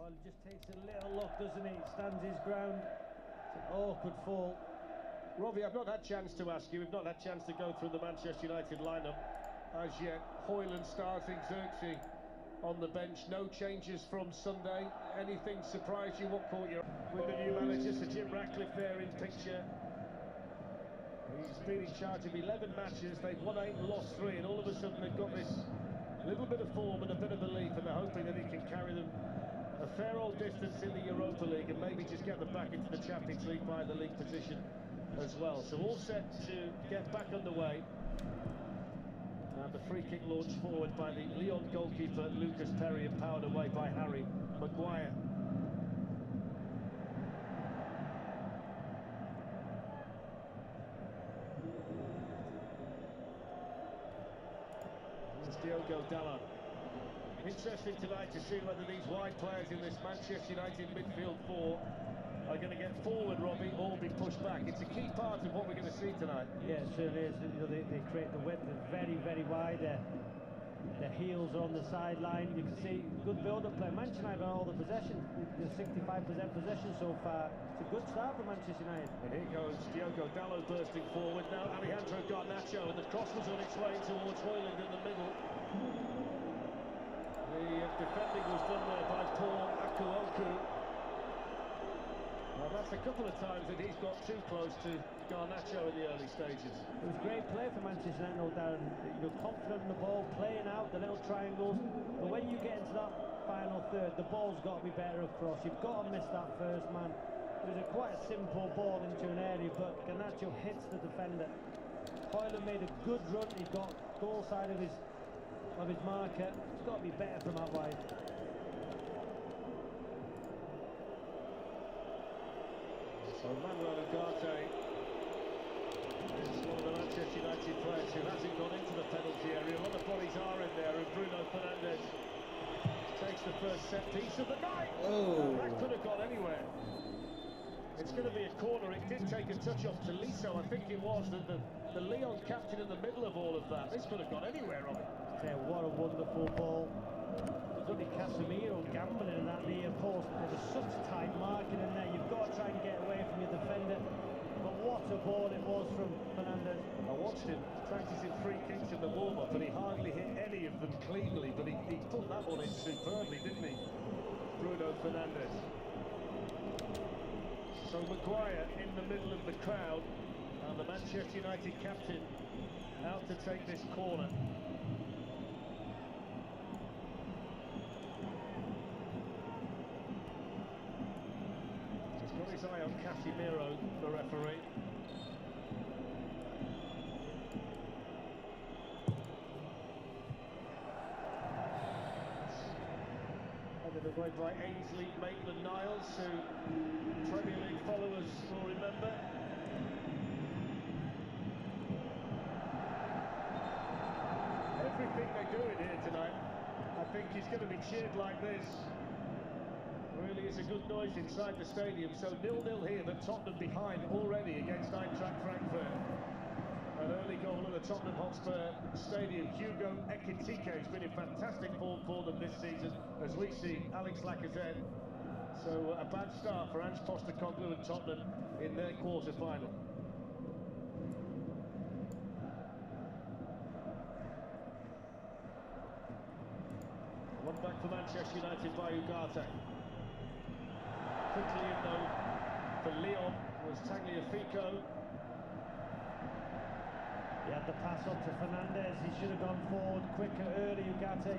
Oh, he just takes a little look, doesn't he? Stands his ground. It's an awkward fall. Robbie, I've not had a chance to ask you. We've not had a chance to go through the Manchester United lineup as yet. Højlund starting, Xerxes on the bench. No changes from Sunday. Anything surprise you? What caught you with the new manager, Sir Jim Ratcliffe, there in picture? He's been in charge of 11 matches. They've won 8 and lost 3, and all of a sudden they've got this little bit of form and a bit of belief, and they're hoping that he can carry them a fair old distance in the Europa League and maybe just get them back into the Champions League by the league position as well. So all set to get back underway. And the free kick launched forward by the Lyon goalkeeper Lucas Perry and powered away by Harry Maguire. This is Diogo Dalot. Interesting tonight to see whether these wide players in this Manchester United midfield 4 are going to get forward, Robbie, or be pushed back. It's a key part of what we're going to see tonight. Yeah, it certainly is. You know, they create the width. They're very, very wide. Their heels are on the sideline. You can see good build-up play. Manchester United on all the possession. 65% possession so far. It's a good start for Manchester United. And here goes Diogo Dalot bursting forward. Now Alejandro Garnacho, and the cross was on its way towards Højlund in the middle. The defending was done there by Paul Akuoku. Well, that's a couple of times that he's got too close to Garnacho in the early stages. It was great play for Manchester United, no doubt. You're confident in the ball, playing out the little triangles. But when you get into that final third, the ball's got to be better across. You've got to miss that first man. It was quite a simple ball into an area, but Garnacho hits the defender. Højlund made a good run. He got goal side of his marker. It's got to be better from out wide. So Manuel Ugarte is one of the Manchester United players who hasn't gone into the penalty area. A lot of bodies are in there, and Bruno Fernandes takes the first set piece of the night. Oh, that could have gone anywhere. It's going to be a corner. It did take a touch off Tolisso, I think it was, the Lyon captain in the middle of all of that. This could have gone anywhere, Robbie. Yeah, what a wonderful ball. There's only Casemiro gambling in that near post. There's such tight marking in there. You've got to try and get away from your defender. But what a ball it was from Fernandes. I watched him practicing free kicks in the warm-up, and he hardly hit any of them cleanly, but he put that one in superbly, didn't he? Bruno Fernandes. So Maguire in the middle of the crowd, and the Manchester United captain out to take this corner. He's got his eye on Casemiro, the referee. Headed away by Ainsley Maitland-Niles, who Premier League followers will remember. Everything they're doing here tonight, I think, is going to be cheered like this. Really is a good noise inside the stadium. So 0-0 here, but Tottenham behind already against Eintracht Frankfurt. An early goal at the Tottenham Hotspur Stadium. Hugo Ekitike has been in fantastic form for them this season, as we see Alex Lacazette. So a bad start for Ange Postecoglou and Tottenham in their quarter-final. One back for Manchester United by Ugarte. Quickly in though for Lyon was Tagliafico. He had the pass on to Fernandes. He should have gone forward quicker early, Ugarte.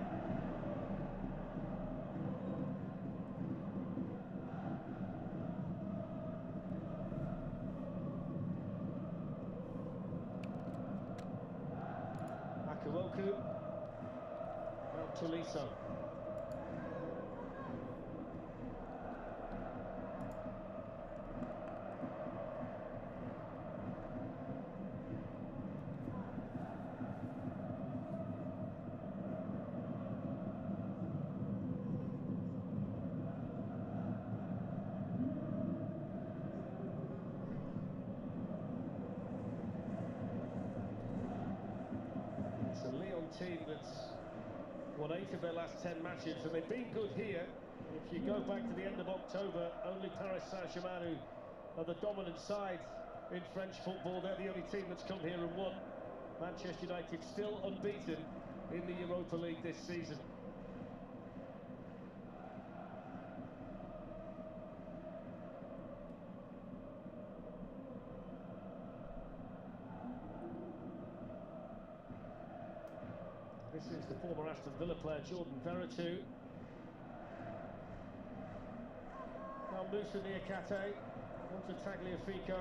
Akuoku. Now Tolisso. It's a Lyon team that's won 8 of their last 10 matches, and they've been good here. If you go back to the end of October, only Paris Saint-Germain, who are the dominant side in French football, they're the only team that's come here and won. Manchester United still unbeaten in the Europa League this season. This is the former Aston Villa player Jordan Veretout. Now Moussa Niakate onto Tagliafico.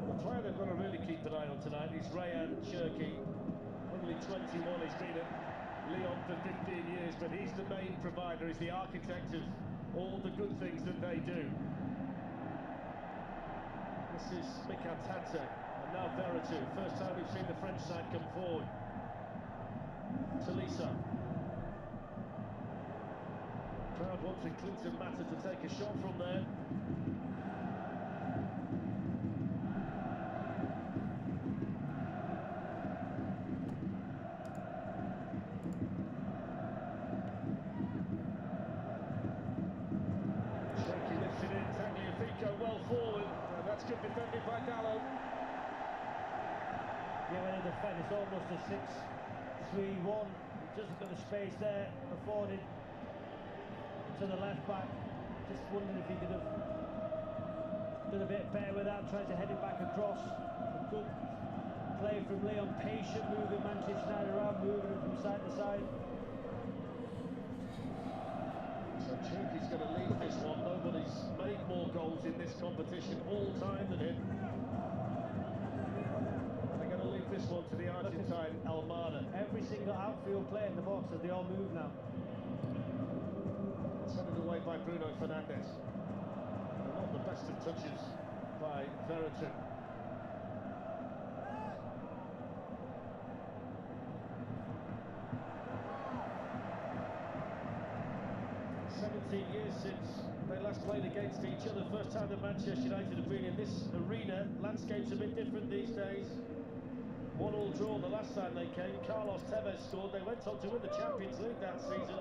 The player they've got to really keep an eye on tonight is Ryan Cherki. Only 21, he's been at Lyon for 15 years, but he's the main provider, he's the architect of all the good things that they do. This is Niakate, and now Veretout. First time we've seen the French side come forward. Talisa. Crowd wanting Clinton Mata to take a shot from there. Cherki lifts it in, Tagliafico well forward. That's good defending by Dallo. Yeah, when they defend, it's almost a 6-3-1. Just got the space there, afforded to the left back. Just wondering if he could have done a bit better with that, tries to head it back across. A good play from Lyon, patient moving Manchester United around, moving it from side to side. So Cherki's going to lead this one. Nobody's made more goals in this competition all time than him. They're going to leave this one to the Argentine Almada. Every single outfield player in the box as they all move now. It's headed away by Bruno Fernandes. And not the best of touches by Veretout. 17 years since they last played against each other. First time that Manchester United have been in this arena. Landscape's a bit different these days. 1-1 draw the last time they came. Carlos Tevez scored. They went on to win the Champions League that season.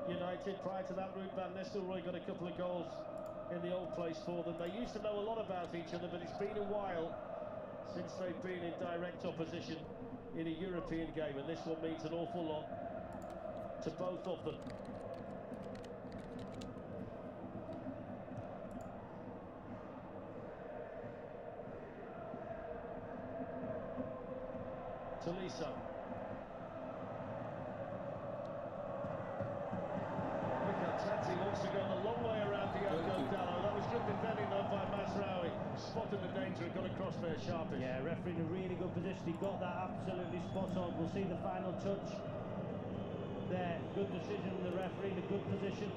United, prior to that, Ruud van Nistelrooy got a couple of goals in the old place for them. They used to know a lot about each other, but it's been a while since they've been in direct opposition in a European game, and this one means an awful lot to both of them. Talisa. Niakate wants to go the long way around Diogo Dallo. That was good defending though by Mazraoui. Spotted the danger and got across there sharpish. Yeah, referee in a really good position. He got that absolutely spot on. We'll see the final touch there. Good decision from the referee in a good position.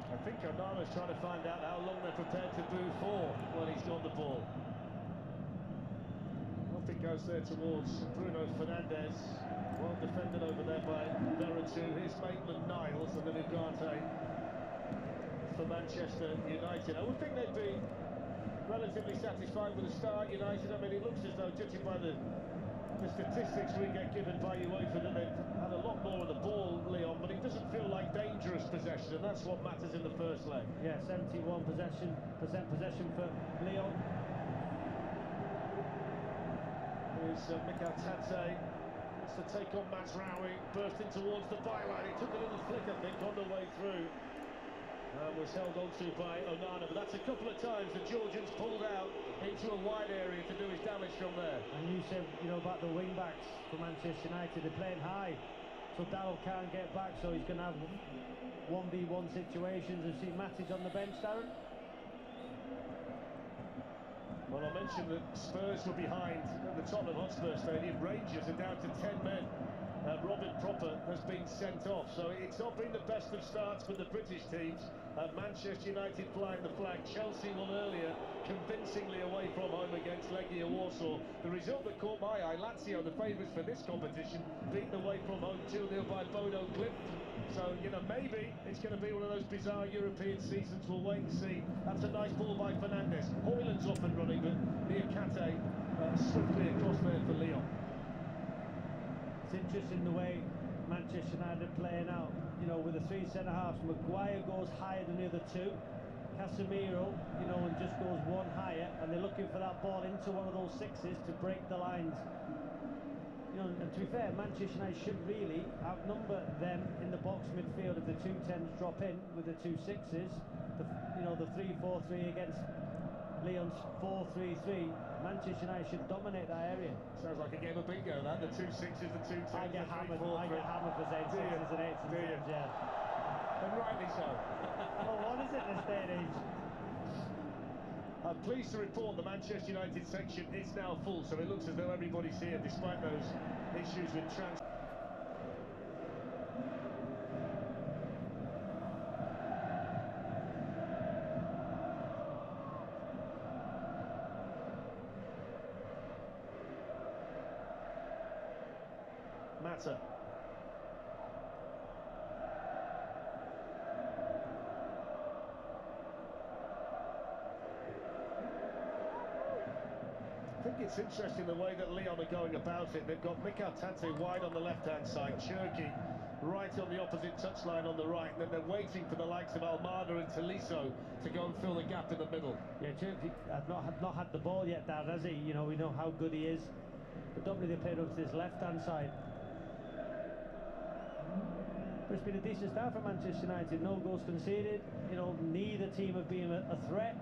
I think Onana's trying to find out how long they're prepared to boo for when he's got the ball. Nothing goes there towards Bruno Fernandes. Well defended over there by Veretout. Here's Maitland-Niles and then Ugarte for Manchester United. I would think they'd be relatively satisfied with the start, United. I mean, it looks as though, judging by the statistics we get given by UEFA, that they've had a lot more of the ball, Lyon, but it doesn't feel like dangerous possession, and that's what matters in the first leg. Yeah, 71% possession for Lyon. Here's Niakate, wants to take on Mazraoui, bursting towards the byline. He took a little flick, I think, on the way through. Was held onto by Onana, but that's a couple of times the Georgians pulled out into a wide area to do his damage from there. And you said, you know, about the wing-backs for Manchester United, they're playing high, so Dallo can't get back, so he's going to have 1v1 situations. And see Matic on the bench, Darren? Well, I mentioned that Spurs were behind at the Tottenham Hotspur Stadium. Rangers are down to 10 men Robin Propper has been sent off, so it's not been the best of starts for the British teams. Manchester United flying the flag. Chelsea won earlier, convincingly away from home against Legia Warsaw. The result that caught my eye, Lazio, the favourites for this competition, beaten away from home 2-0 by Bodo Glimt. So, you know, maybe it's going to be one of those bizarre European seasons. We'll wait and see. That's a nice ball by Fernandes. Højlund's off and running, but Niakate swiftly across there for Lyon. It's interesting the way Manchester United are playing out. You know, with the three centre-halves, Maguire goes higher than the other two. Casemiro, you know, and just goes one higher, and they're looking for that ball into one of those sixes to break the lines. You know, and to be fair, Manchester United should really outnumber them in the box midfield if the two 10s drop in with the two sixes. You know, the 3-4-3 against Lyon's 4-3-3. Manchester United should dominate that area. Sounds like a game of bingo, that. The two sixes, the two 10s, I get hammered for saying Do you? sixes and eights and Do you? sevens, yeah. And rightly so. Well, what is it this day and age? I'm pleased to report the Manchester United section is now full, so it looks as though everybody's here, despite those issues with transfer. Mata. I think it's interesting the way that Lyon are going about it. They've got Tate wide on the left-hand side, Cherki right on the opposite touchline on the right, and then they're waiting for the likes of Almada and Tolisso to go and fill the gap in the middle. Yeah, Cherki has not had the ball yet, Darren, has he? You know, we know how good he is. Predominantly they played up to his left-hand side. But it's been a decent start for Manchester United. No goals conceded. You know, neither team have been a threat.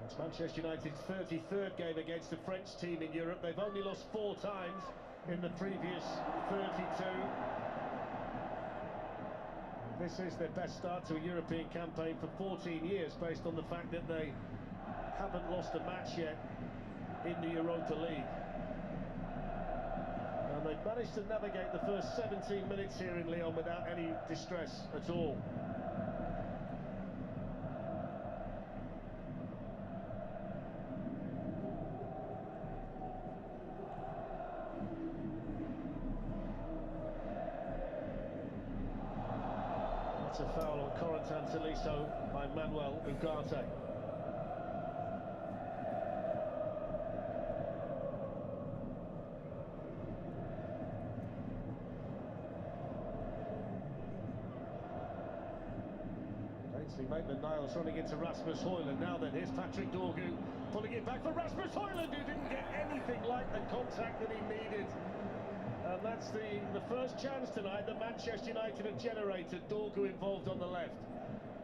It's Manchester United's 33rd game against a French team in Europe. They've only lost 4 times in the previous 32. This is their best start to a European campaign for 14 years, based on the fact that they haven't lost a match yet in the Europa League. And they've managed to navigate the first 17 minutes here in Lyon without any distress at all. That's a foul on Corentin Tolisso by Man Utd. Maitland-Niles running into Rasmus Højlund. Now then, here's Patrick Dorgu pulling it back for Rasmus Højlund, who didn't get anything like the contact that he needed. And that's the first chance tonight that Manchester United have generated. Dorgu involved on the left.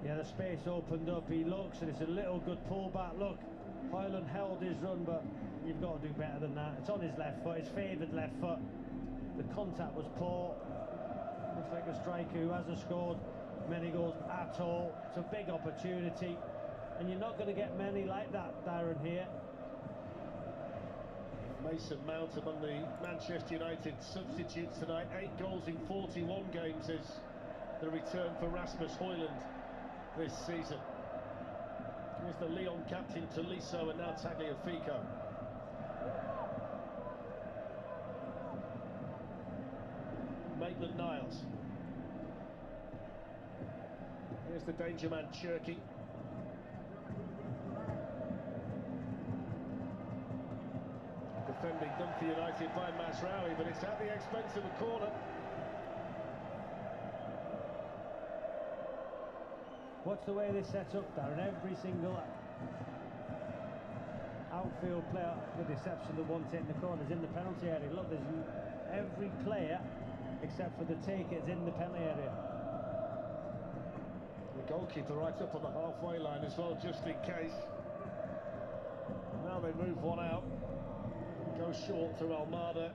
Yeah, the space opened up. He looks, and it's a little good pullback. Look, Højlund held his run, but you've got to do better than that. It's on his left foot, his favoured left foot. The contact was poor. Looks like a striker who hasn't scored many goals at all. It's a big opportunity, and you're not going to get many like that, Darren, here. Mason Mount among the Manchester United substitutes tonight. 8 goals in 41 games is the return for Rasmus Højlund this season. Here's the Lyon captain Tolisso, and now Tagliafico. Maitland-Niles. Here's the danger man, Cherki. Defending done for United by Mazraoui, but it's at the expense of a corner. Watch the way they set up, Darren. Every single outfield player, with the exception of the one taking the corner, is in the penalty area. Look, there's every player except for the taker is in the penalty area. The goalkeeper right up on the halfway line as well, just in case. Now they move one out. Goes short to Almada,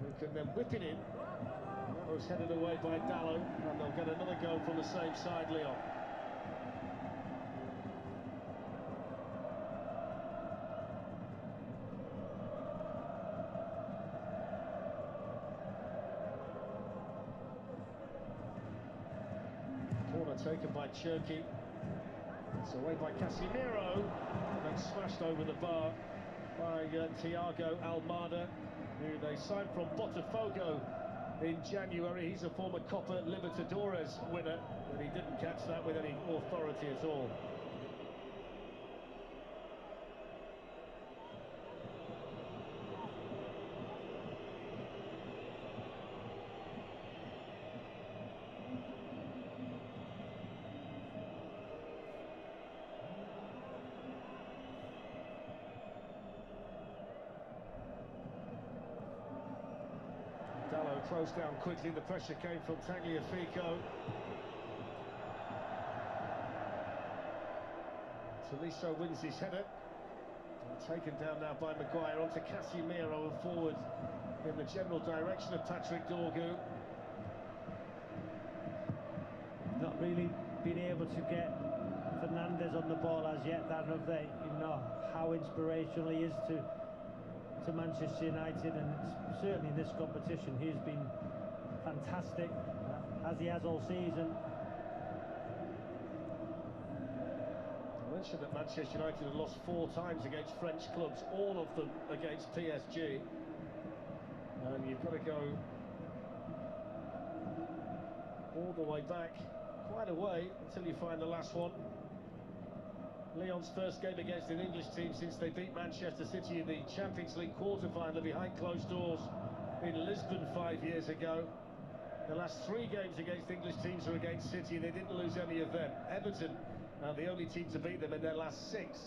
who can then whip it in. That was headed away by Dallo, and they'll get another goal from the same side, Lyon. taken by Cherki. It's away by Casemiro, and then smashed over the bar by Thiago Almada, who they signed from Botafogo in January. He's a former Copa Libertadores winner, but he didn't catch that with any authority at all. Closed down quickly, the pressure came from Tagliafico. Tolisso wins his header. And taken down now by Maguire, onto Casemiro and forward in the general direction of Patrick Dorgu. Not really been able to get Fernandes on the ball as yet, Darren, have they? You know how inspirational he is to Manchester United, and certainly in this competition he's been fantastic, as he has all season. I mentioned that Manchester United have lost 4 times against French clubs, all of them against PSG, and you've got to go all the way back, quite a way, until you find the last one. Lyon's first game against an English team since they beat Manchester City in the Champions League quarter-final behind closed doors in Lisbon 5 years ago. The last 3 games against English teams are against City, and they didn't lose any of them. Everton are the only team to beat them in their last 6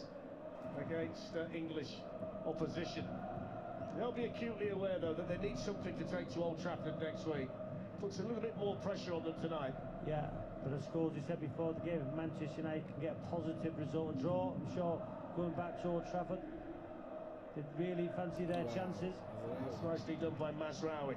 against English opposition. They'll be acutely aware, though, that they need something to take to Old Trafford next week. Puts a little bit more pressure on them tonight. Yeah, but as Scholes said before the game, if Manchester United can get a positive result, a draw, I'm sure going back to Old Trafford, they'd really fancy their chances. That's nicely done by Mazraoui.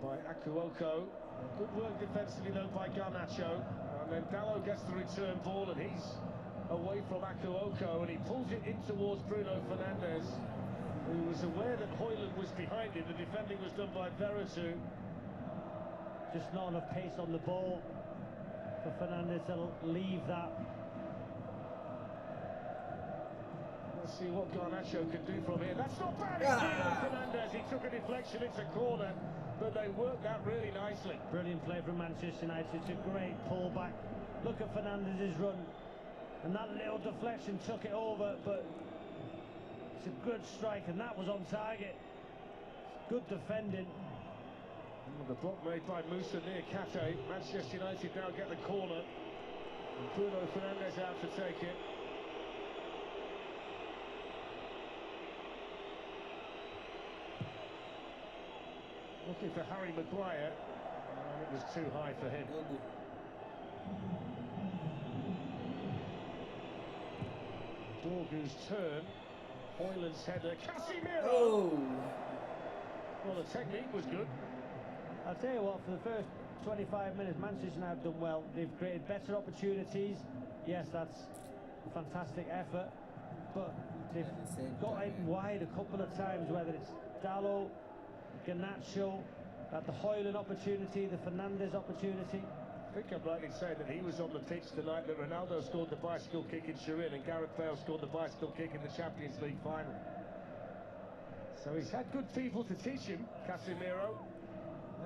By Akuoko. Good work defensively though by Garnacho, and then Dalot gets the return ball and he's away from Akuoko, and he pulls it in towards Bruno Fernandes, who was aware that Højlund was behind him. The defending was done by Veretout. Just not enough pace on the ball for Fernandes to leave that. Let's see what Garnacho can do from here. That's not bad. Bruno Fernandes, he took a deflection into corner, but they worked that really nicely. Brilliant play from Manchester United. It's a great pullback. Look at Fernandes' run, and that little deflection took it over, but it's a good strike, and that was on target. Good defending. The block made by Moussa near Kate. Manchester United now get the corner, and Bruno Fernandes out to take it. Looking for Harry Maguire, and it was too high for him. Dorgu's turn, Højlund's header, Casemiro! Oh! Well, the technique was good. I'll tell you what, for the first 25 minutes, Manchester United have done well. They've created better opportunities. Yes, that's a fantastic effort, but they've got it wide a couple of times, whether it's Dalot, Garnacho, the Højlund opportunity, the Fernandes opportunity. I think I'm likely to say that he was on the pitch tonight, that Ronaldo scored the bicycle kick in Turin and Gareth Bale scored the bicycle kick in the Champions League final. So he's had good people to teach him, Casemiro.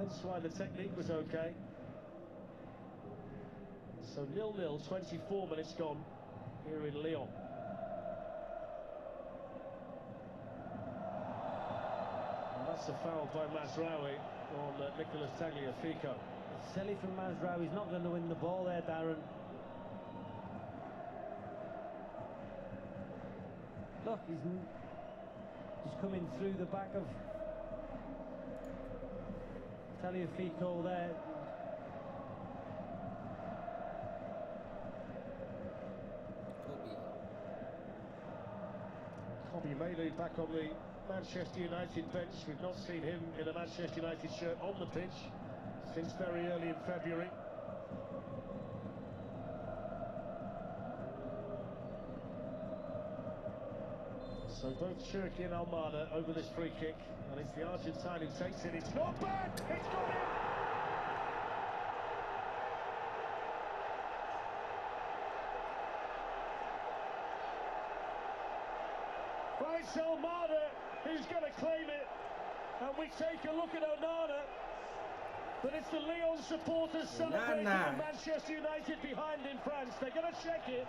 That's why the technique was okay. So 0-0, 24 minutes gone here in Lyon. And that's a foul by Mazraoui on Nicolas Tagliafico. Silly from Mazraoui, he's not going to win the ball there, Darren. Look, he's coming through the back of Tagliafico there. Bobby Mainu back on the Manchester United bench. We've not seen him in a Manchester United shirt on the pitch since very early in February. So both Cherki and Almada over this free kick, and it's the Argentine who takes it. It's not bad! It's got in! Finds Almada, who's going to claim it, and we take a look at Onana, but it's the Lyon supporters celebrating with Manchester United behind in France. They're going to check it.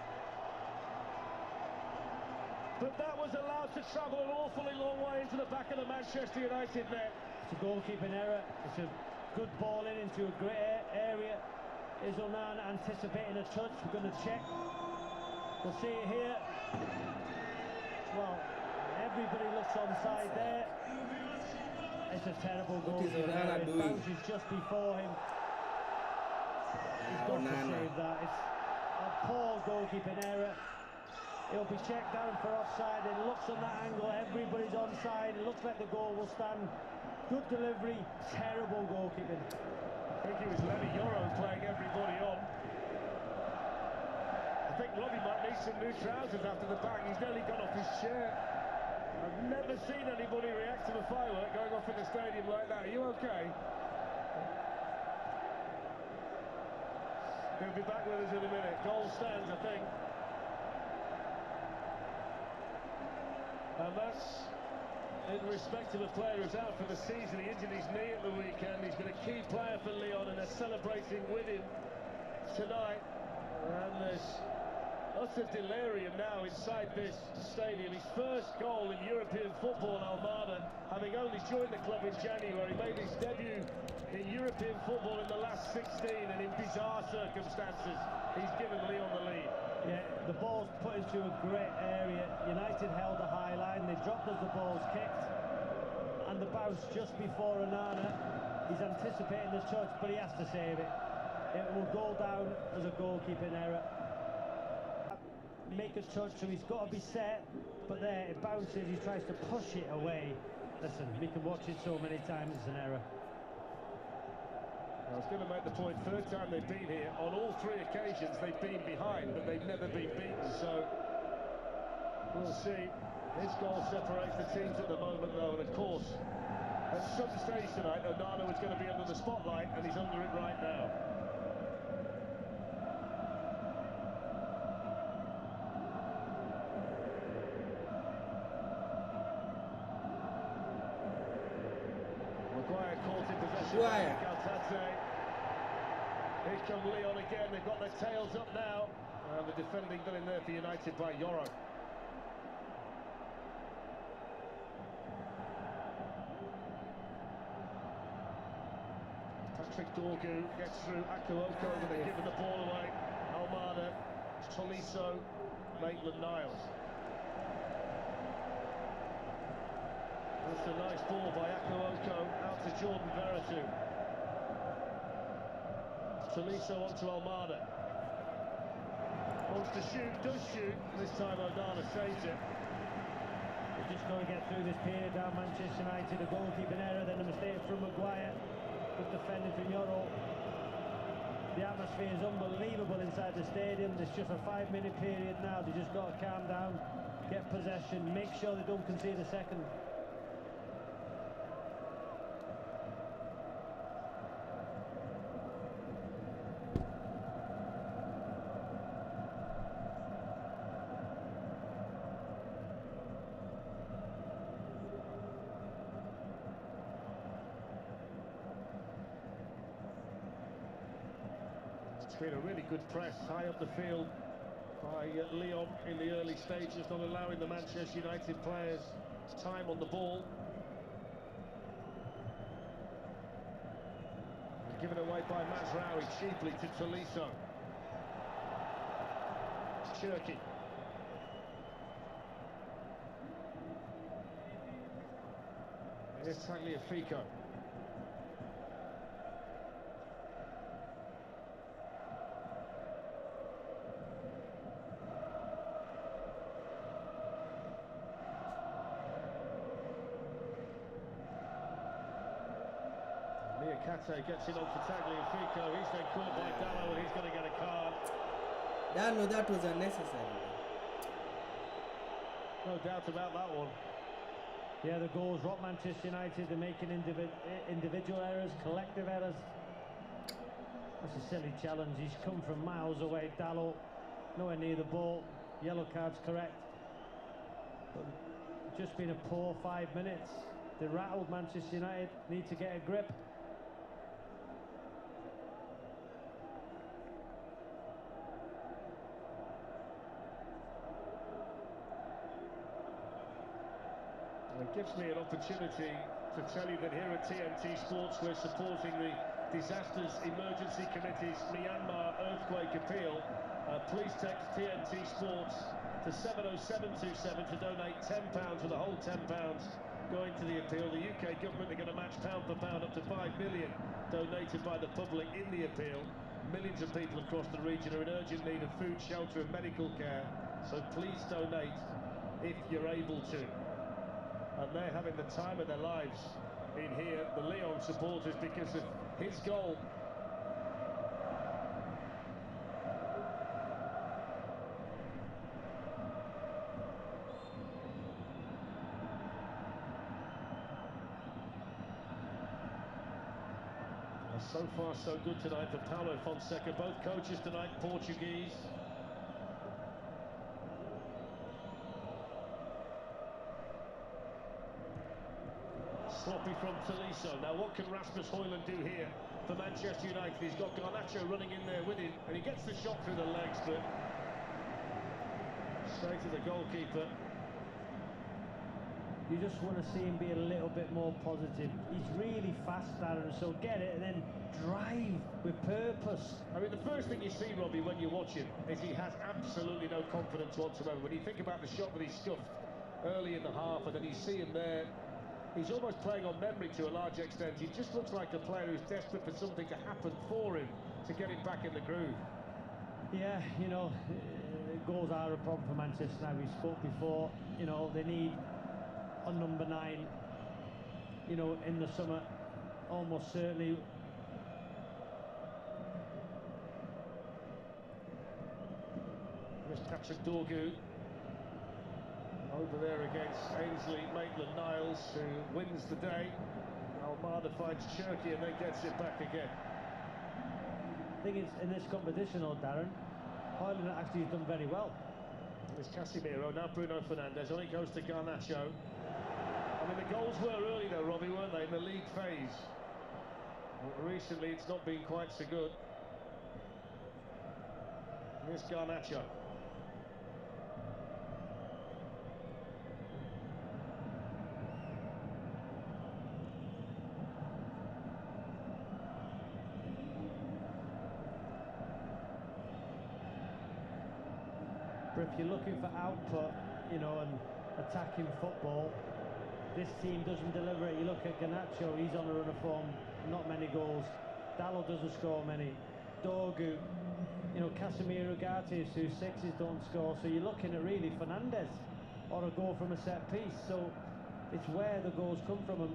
But that was allowed to travel an awfully long way into the back of the Manchester United net. It's a goalkeeping error. It's a good ball into a great area. Is Onana anticipating a touch? We're going to check. We'll see it here. Well, everybody looks onside there. It's a terrible goal. It bounces just before him. He's got to save that. It's a poor goalkeeping error. It'll be checked down for offside. It looks on that angle, everybody's onside. It looks like the goal will stand. Good delivery, terrible goalkeeping. I think it was Lyon playing everybody on. I think Robbie might need some new trousers after the bang. He's nearly gone off his chair. I've never seen anybody react to a firework going off in the stadium like that. Are you okay? He'll be back with us in a minute. Goal stands, I think. And that's in respect of a player who's out for the season. He injured his knee at the weekend. He's been a key player for Lyon, and they're celebrating with him tonight. And there's utter delirium now inside this stadium. His first goal in European football, Almada, having only joined the club in January, made his debut in European football in the last 16, and in bizarre circumstances, he's given Lyon the lead. Yeah, the ball's put into a great area. United held a high line. They dropped as the ball's kicked. And the bounce just before Onana. He's anticipating the touch, but he has to save it. It will go down as a goalkeeping error. Make a touch, so he's got to be set. But there, it bounces. He tries to push it away. Listen, we can watch it so many times. It's an error. I was going to make the point, third time they've been here, on all three occasions they've been behind, but they've never been beaten, so we'll see. His goal separates the teams at the moment, though, and of course, at some stage tonight, Onana was going to be under the spotlight, and he's under it right now. Maguire caught in possession. Here come Lyon again. They've got their tails up now. And the defending done in there for United by Yoro. Patrick Dorgu gets through Akuoko, but they're giving the ball away. Almada, Tolisso, Maitland-Niles. That's a nice ball by Akuoko out to Jordan Veretout. Tolisso onto Almada. Wants to shoot, does shoot. This time Onana saves it. They're just going to get through this period down Manchester United. A goalkeeping error, then a mistake from Maguire. Good defending from Yoro. The atmosphere is unbelievable inside the stadium. There's just a 5-minute period now. They just got to calm down, get possession, make sure they don't concede a second. It's been a really good press high up the field by Lyon in the early stages, not allowing the Manchester United players time on the ball. Given away by Mazraoui cheaply to Tolisso. Cherki. Here's Tagliafico. Kate gets it on for Tagliafico. He's then caught by Dallo, and he's going to get a card. No, that was unnecessary. No doubt about that one. Yeah, the goals rock Manchester United. They're making individual errors, collective errors. That's a silly challenge. He's come from miles away. Dallo, nowhere near the ball. Yellow card's correct. But just been a poor 5 minutes. They rattled Manchester United. Need to get a grip. It gives me an opportunity to tell you that here at TNT Sports we're supporting the Disasters Emergency Committee's Myanmar Earthquake Appeal. Please text TNT Sports to 70727 to donate £10 with the whole £10 going to the appeal. The UK government are going to match pound for pound up to 5 million donated by the public in the appeal. Millions of people across the region are in urgent need of food, shelter and medical care, so please donate if you're able to. And they're having the time of their lives in here, the Lyon supporters, because of his goal. So far so good tonight for Paulo Fonseca. Both coaches tonight Portuguese. Sloppy from Tolisso. Now what can Rasmus Højlund do here for Manchester United? He's got Garnacho running in there with him, and he gets the shot through the legs, but straight to the goalkeeper. You just want to see him be a little bit more positive. He's really fast, Darren, so get it and then drive with purpose. I mean, the first thing you see, Robbie, when you watch him is he has absolutely no confidence whatsoever. When you think about the shot that he scuffed early in the half and then you see him there, he's almost playing on memory to a large extent. He just looks like a player who's desperate for something to happen for him to get him back in the groove. Yeah, you know, goals are a problem for Manchester now. We spoke before, you know, they need a number 9, you know, in the summer, almost certainly. There's Patrick Dorgu over there against Ainsley Maitland-Niles, who wins the day. Almada finds Cherky and then gets it back again. I think it's in this competition, though, Darren, Højlund actually has done very well. There's Casemiro, now Bruno Fernandes, on it goes to Garnacho. I mean, the goals were early though, Robbie, weren't they, in the league phase? But recently it's not been quite so good. Here's Garnacho. But if you're looking for output, you know, and attacking football, this team doesn't deliver it. You look at Garnacho, he's on a run of form, not many goals. Dallo doesn't score many. Dorgu, you know, Casemiro, Ugarte, whose sixes don't score. So you're looking at really Fernandes or a goal from a set piece. So it's where the goals come from. And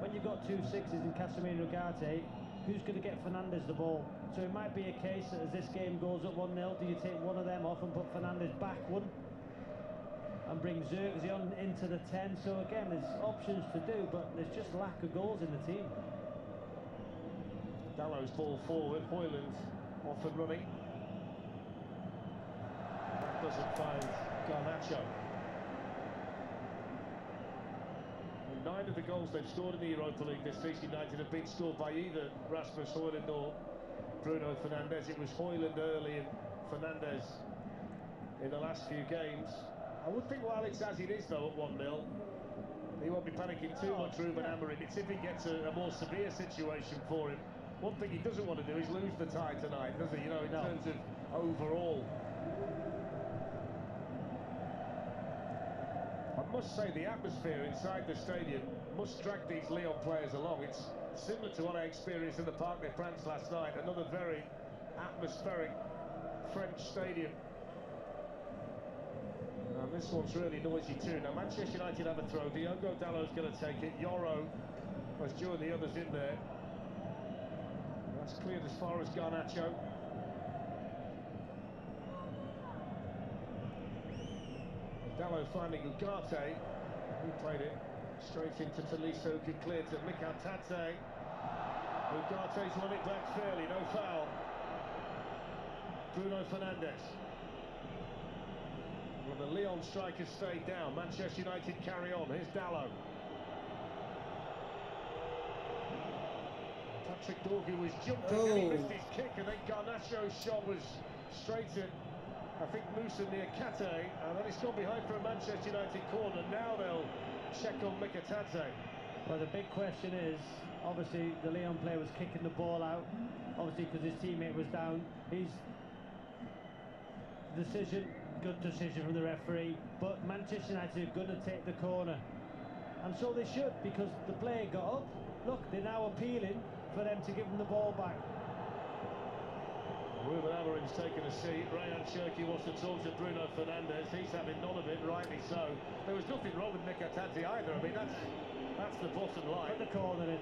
when you've got 2 sixes in Casemiro, Ugarte, who's going to get Fernandes the ball? So it might be a case that as this game goes at 1-0, do you take one of them off and put Fernandes back one and bring Zirkzee on into the 10? So again, there's options to do, but there's just lack of goals in the team. Dallo's ball forward, Højlund off and running. That doesn't find Garnacho. And 9 of the goals they've scored in the Europa League this season, United, have been scored by either Rasmus Højlund or Bruno Fernandes. It was Højlund early and Fernandes in the last few games. I would think while it's as it is though at 1-0, he won't be panicking too much, Ruben Amorim. It's if he gets a more severe situation for him. One thing he doesn't want to do is lose the tie tonight, does he? You know, in terms of overall. I must say the atmosphere inside the stadium must drag these Lyon players along. It's similar to what I experienced in the Parc des Princes last night, another very atmospheric French stadium. And this one's really noisy too. Now Manchester United have a throw. Diogo Dallo's going to take it. Yoro was joined the others in there. It's cleared as far as Garnacho. Dallo finding Ugarte. He played it straight into Tolisso, who cleared to Mikatadze. Ugarte's won it back fairly, no foul. Bruno Fernandes. Well, the Lyon strikers stayed down. Manchester United carry on. Here's Dallo. Patrick Dorgu was jumping and he missed his kick, and then Garnacho's shot was straight at, I think, Moussa Niakate, and then it's gone behind for a Manchester United corner. Now they'll check on Mikatadze. Well, the big question is, obviously, the Lyon player was kicking the ball out, obviously because his teammate was down. His decision, good decision from the referee, but Manchester United are going to take the corner. And so they should, because the player got up. Look, they're now appealing for them to give them the ball back. Ruben Amorim's taken a seat. Rayan Cherki wants to talk to Bruno Fernandes. He's having none of it, rightly so. There was nothing wrong with Mikatadze either. I mean, that's the bottom line. Put the corner in.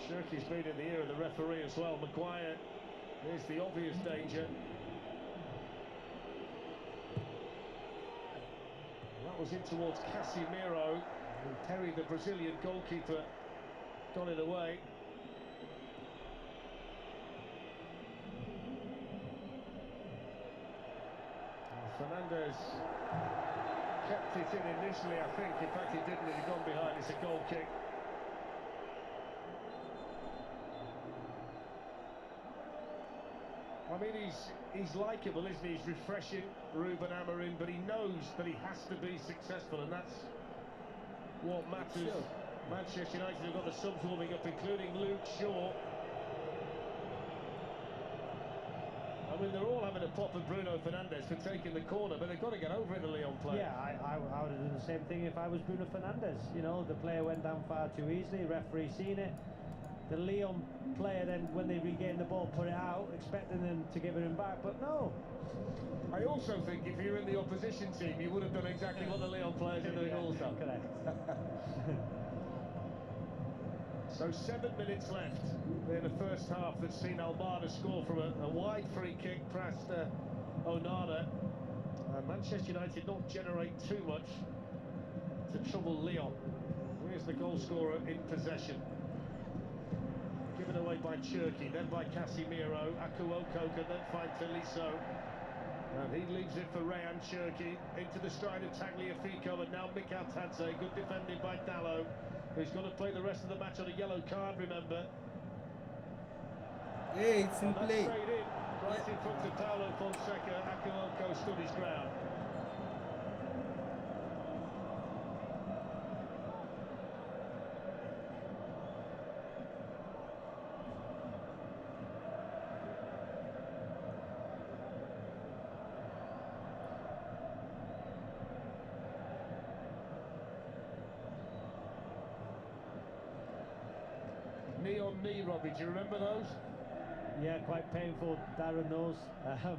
Cherki's been in the ear of the referee as well. Maguire is the obvious danger. That was in towards Casemiro. Perry, the Brazilian goalkeeper, got it away. Fernandes kept it in initially, I think. In fact, he didn't. He'd gone behind. It's a goal kick. I mean, he's likeable, isn't he? He's refreshing, Ruben Amorim, but he knows that he has to be successful, and that's what matters. Sure. Manchester United have got the subs warming up, including Luke Shaw. I mean, they're all having a pop at Bruno Fernandes for taking the corner, but they've got to get over it, the Lyon player. Yeah, I would have done the same thing if I was Bruno Fernandes. You know, the player went down far too easily, referee seen it. The Lyon player then, when they regained the ball, put it out, expecting them to give it him back, but no. I also think if you're in the opposition team, you would have done exactly what the Lyon players are doing also. Correct. So 7 minutes left in the first half that's seen Almada score from a wide free kick past Onana. Manchester United not generate too much to trouble Lyon. Here's the goal scorer in possession. Given away by Cherki, then by Casemiro. Akuoko can then find Tolisso. And he leaves it for Rayan Cherki into the stride of Tagliafico, and now Mikatadze. Good defending by Dallo, who's going to play the rest of the match on a yellow card, remember. Hey, it's in play. Stayed in, right in front of Paulo Fonseca. Akuoko stood his ground. Knee on knee, Robbie, do you remember those? Yeah, quite painful, Darren knows. A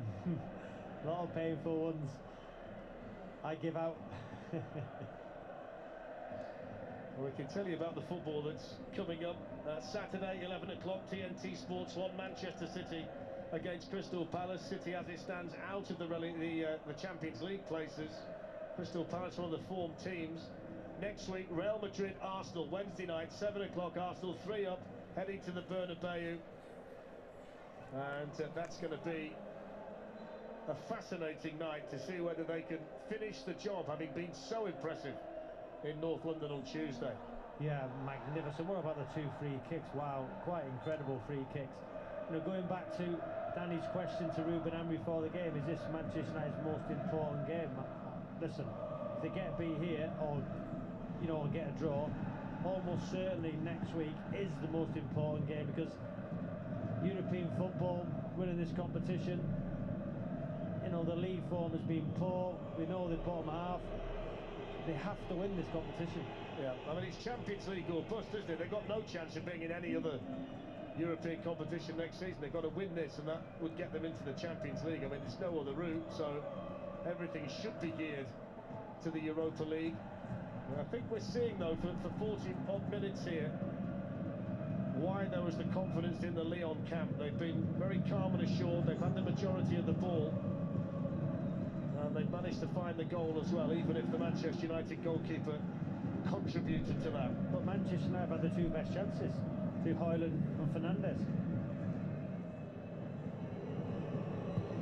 lot of painful ones. I give out. Well, we can tell you about the football that's coming up. Saturday, 11 o'clock, TNT Sports 1, Manchester City against Crystal Palace. City, as it stands, out of the Champions League places. Crystal Palace, one of the form teams. Next week, Real Madrid, Arsenal, Wednesday night, 7 o'clock, Arsenal 3 up, heading to the Bernabeu. And that's going to be a fascinating night to see whether they can finish the job, having been so impressive in North London on Tuesday. Yeah, magnificent. What about the 2 free kicks? Wow, quite incredible free kicks. You know, going back to Danny's question to Ruben Amorim before the game, is this Manchester United's most important game? Listen, if they get a beat here, or you know, get a draw, almost certainly next week is the most important game, because European football, winning this competition, you know, the league form has been poor. We know the bottom half. They have to win this competition. Yeah, I mean, it's Champions League or bust, isn't it? They've got no chance of being in any other European competition next season. They've got to win this, and that would get them into the Champions League. I mean, there's no other route, so everything should be geared to the Europa League. I think we're seeing, though, for 40-odd minutes here, why there was the confidence in the Lyon camp. They've been very calm and assured. They've had the majority of the ball. And they've managed to find the goal as well, even if the Manchester United goalkeeper contributed to that. But Manchester United had the two best chances, to Højlund and Fernandes.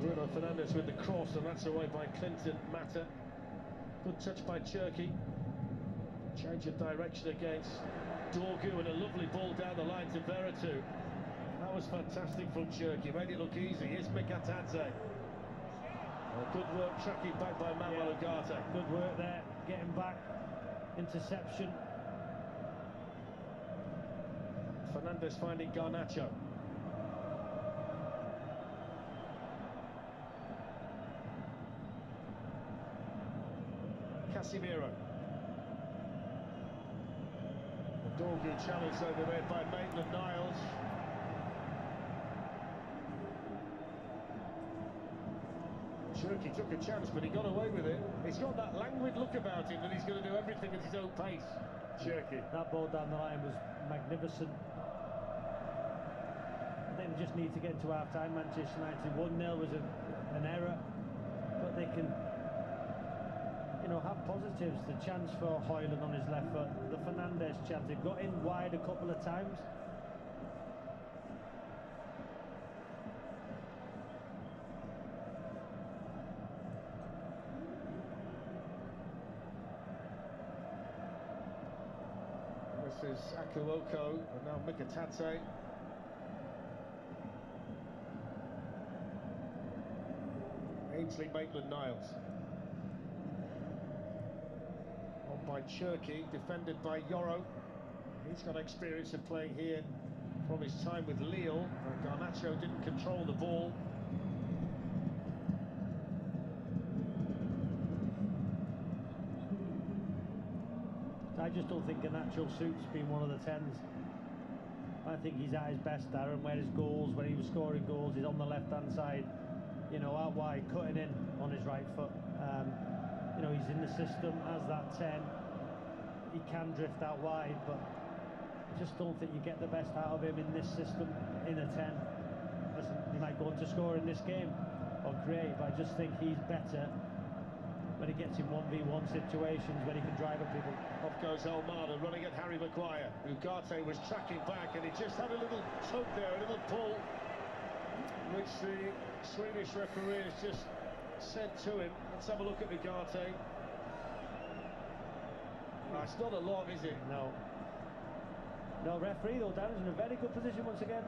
Bruno Fernandes with the cross, and that's away by Clinton Mata. Good touch by Cherki. Change of direction against Dorgu, and a lovely ball down the line to Veretout. That was fantastic from Cherki, made it look easy. Here's Mikatadze. Good work tracking back by Manuel Ugarte. Good work there, getting back. Interception. Fernandes finding Garnacho. Casemiro. The Dorgu challenge over there by Maitland-Niles. Cherki took a chance, but he got away with it. He's got that languid look about him that he's going to do everything at his own pace. Cherki. That ball down the line was magnificent. I think they just need to get into half-time. Manchester United 1-0 was an error, but they can, you know, have positives. The chance for Højlund on his left foot, the Fernandes chance. They've got in wide a couple of times. This is Akuoko, and now Mikatadze. Ainsley Maitland-Niles. On by Cherki, defended by Yoro. He's got experience of playing here from his time with Lille. Garnacho didn't control the ball. I just don't think Garnacho suits being one of the 10s. I think he's at his best, Darren, where his goals, when he was scoring goals, he's on the left-hand side, you know, out wide, cutting in on his right foot. You know, he's in the system as that 10. He can drift out wide, but I just don't think you get the best out of him in this system, in a 10. Listen, he might go on to score in this game, or create, but I just think he's better when he gets in 1v1 situations, when he can drive at people. Off goes Almada, running at Harry Maguire. Ugarte was tracking back, and he just had a little tug there, a little pull, which the Swedish referee has just said to him. Let's have a look at Ugarte. It's not a lot, is it? No. No, referee, though, Darren's in a very good position once again.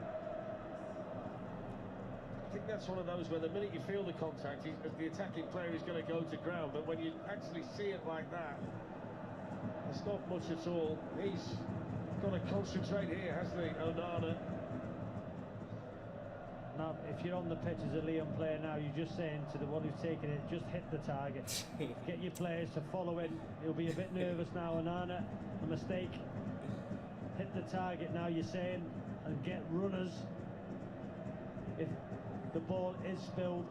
I think that's one of those where the minute you feel the contact, the attacking player is going to go to ground, but when you actually see it like that, it's not much at all. He's got to concentrate here, hasn't he, Onana? Now, if you're on the pitch as a Lyon player now, you're just saying to the one who's taking it, just hit the target. Get your players to follow in. He'll be a bit nervous now, Onana. A mistake. Hit the target now, you're saying, and get runners. If the ball is spilled.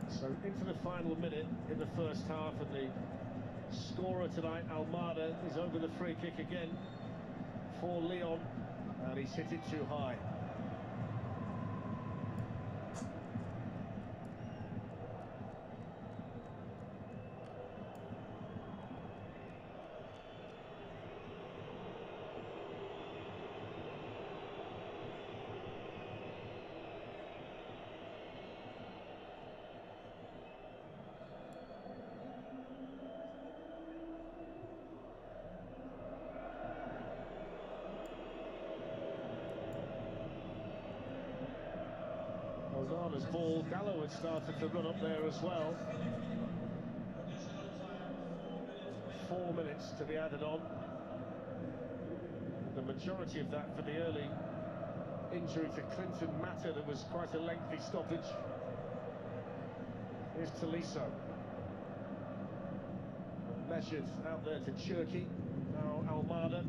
So into the final minute in the first half, and the scorer tonight, Almada, is over the free kick again for Lyon, and he's hit it too high. Onana's ball. Gallo had started to run up there as well. 4 minutes to be added on. The majority of that for the early injury to Clinton Mata, that was quite a lengthy stoppage. Here's Tolisso. Measured out there to Cherki. Now Almada.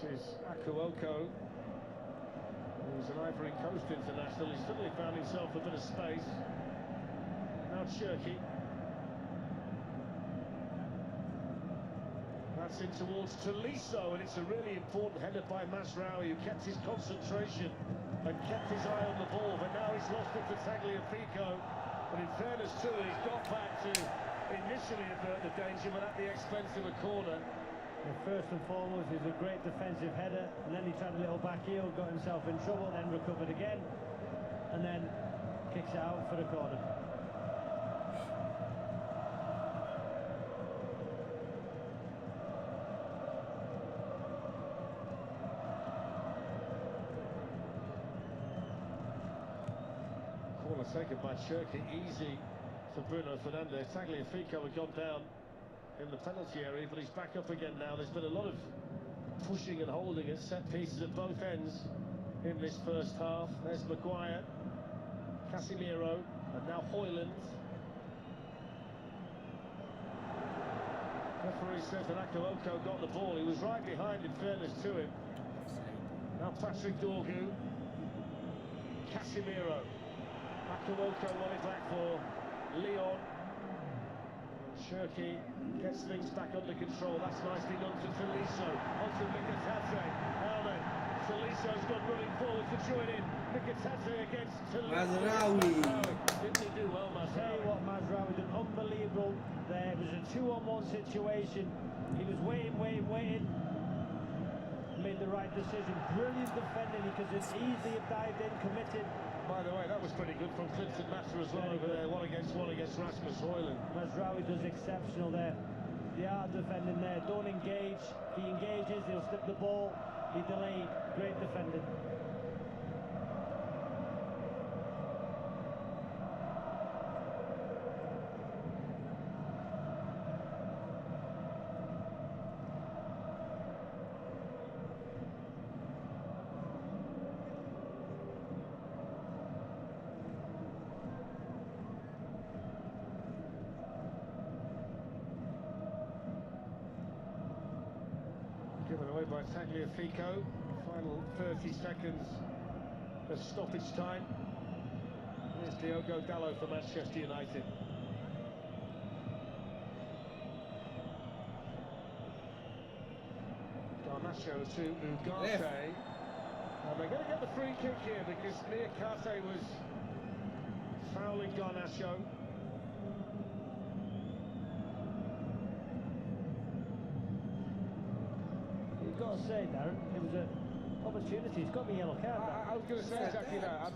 This is Akuoko, who's an Ivory Coast international. He's suddenly found himself a bit of space. Now Cherki. That's in towards Tolisso, and it's a really important header by Mazraoui, who kept his concentration and kept his eye on the ball, but now he's lost it to Tagliafico. But in fairness to him, he's got back to initially avert the danger, but at the expense of a corner. Well, first and foremost, he's a great defensive header, and then he tried a little back heel, got himself in trouble, then recovered again, and then kicks it out for the corner. Corner taken by Cherki, easy for Bruno Fernandes. Tagliafico had gone down in the penalty area, but he's back up again now. There's been a lot of pushing and holding at set pieces at both ends in this first half. There's Maguire, Casemiro, and now Højlund. Referee says that Akuoko got the ball. He was right behind, in fairness to him. Now Patrick Dorgu, Casemiro. Akuoko won it back for Lyon. Cherki gets things back under control. That's nicely done to Tolisso. Onto Mkhitaryan. Now then, Tolisso's gone running forward to join in. Mkhitaryan against Tolisso. Mazraoui. Didn't he do well, I'll tell you Mazraoui? what, Mazraoui did unbelievable there. It was a 2-on-1 situation. He was waiting. Made the right decision. Brilliant defending. He could just easily have dived in, committed. By the way, that was pretty good from Clinton Massa as well over there. One against Rasmus Højlund. Mazraoui does exceptional there. The art of defending there. Don't engage. If he engages, he'll slip the ball. He delayed. Great defending. Given away by Tagliafico. Final 30 seconds of stoppage time. There's Diogo Dalot for Manchester United. Garnacho to Ugarte. And they're going to get the free kick here because Niakate was fouling Garnacho. You've got to say, Darren, it was an opportunity. He's got me yellow card. I was going to say exactly that.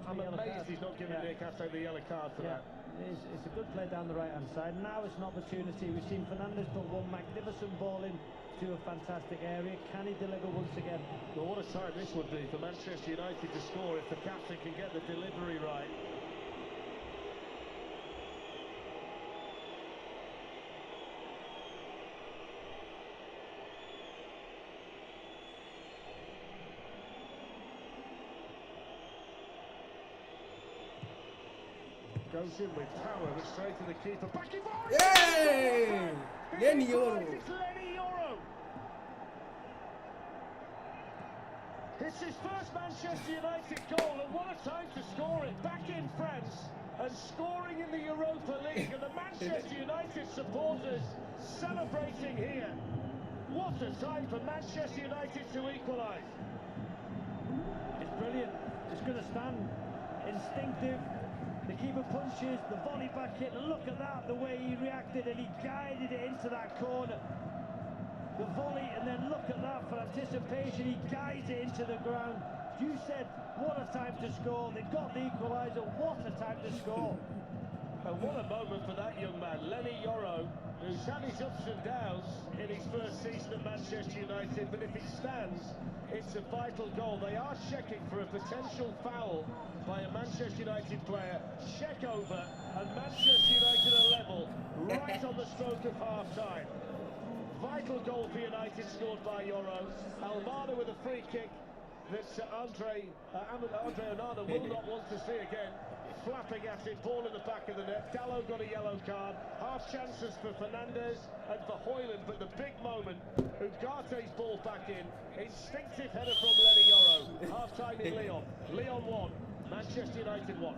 I'm amazed he's not giving Niakate the yellow card for that. It's a good play down the right-hand side. Now it's an opportunity. We've seen Fernandes put one magnificent ball in to a fantastic area. Can he deliver once again? Well, what a time this would be for Manchester United to score if the captain can get the delivery right. Goes in with power, but straight to the keeper. Back in ball! Yay! Lenny Yoro. It's Lenny Yoro. It's his first Manchester United goal, and what a time to score it. Back in France and scoring in the Europa League, and the Manchester United supporters celebrating here. What a time for Manchester United to equalise. It's brilliant. It's going to stand. Instinctive. The keeper punches, the volley back in, and look at that, the way he reacted, and he guided it into that corner. The volley, and then look at that for anticipation, he guides it into the ground. You said, what a time to score. They've got the equaliser, what a time to score. And what a moment for that young man, Lenny Yoro, who's had his ups and downs in his first season at Manchester United, but if he stands, it's a vital goal. They are checking for a potential foul by a Manchester United player. Check over, and Manchester United are level right on the stroke of half-time. Vital goal for United scored by Yoro. Almada with a free kick. that Andre Onana will not want to see again. Flapping at it, ball in the back of the net. Dalot got a yellow card. Half chances for Fernandes and for Højlund, but the big moment, Ugarte's ball back in. Instinctive header from Lenny Yoro. Half time in Lyon. Lyon 1, Manchester United 1.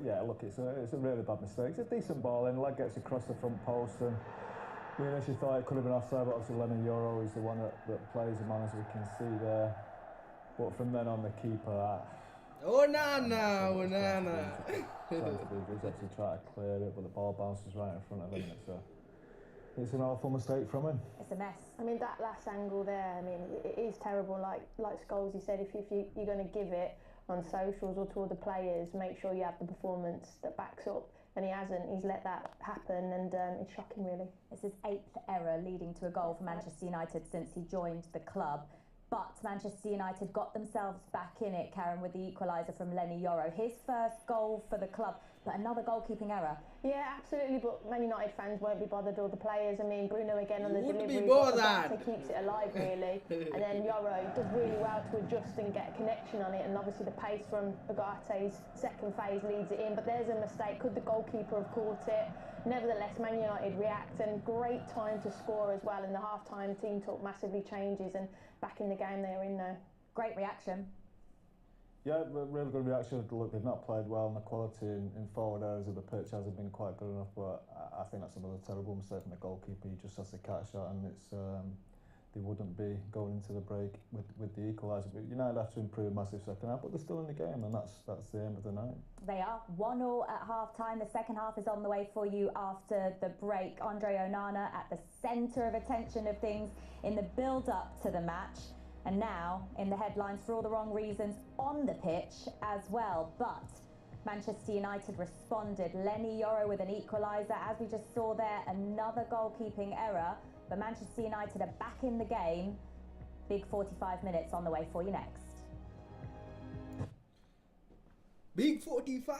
Yeah, look, it's a really bad mistake. It's a decent ball in, leg gets across the front post, and we initially thought it could have been offside, but obviously Lennon Euro is the one that plays him on, as we can see there. But from then on, the keeper... Onana, Onana. He's obviously trying to clear it, but the ball bounces right in front of him. It's an awful mistake from him. It's a mess. I mean, that last angle there, I mean, it is terrible. Like Scholes, he said, if you're going to give it on socials or to all the players, make sure you have the performance that backs up. And he hasn't. He's let that happen, and it's shocking, really. It's his 8th error leading to a goal for Manchester United since he joined the club. But Manchester United got themselves back in it, Karen, with the equaliser from Lenny Yoro. His first goal for the club, but another goalkeeping error. Yeah, absolutely, but Man United fans won't be bothered, or the players. I mean, Bruno again on the delivery, keeps it alive, really. And then Yoro does really well to adjust and get a connection on it, and obviously the pace from Ugarte's second phase leads it in, but there's a mistake. Could the goalkeeper have caught it? Nevertheless, Man United react, and great time to score as well. In the half-time, team talk massively changes, and back in the game they're in now. Great reaction. Yeah, really good reaction. Look, they've not played well, and the quality in forward areas of the pitch hasn't been quite good enough, but I think that's another terrible mistake from the goalkeeper. He just has to catch that, and they wouldn't be going into the break with the equaliser. But United have to improve massive second half, but they're still in the game, and that's the aim of the night. They are 1-1 at half-time. The second half is on the way for you after the break. Andre Onana at the centre of attention of things in the build-up to the match. And now in the headlines for all the wrong reasons on the pitch as well. But Manchester United responded. Lenny Yoro with an equaliser. As we just saw there, another goalkeeping error. But Manchester United are back in the game. Big 45 minutes on the way for you next. Big 45.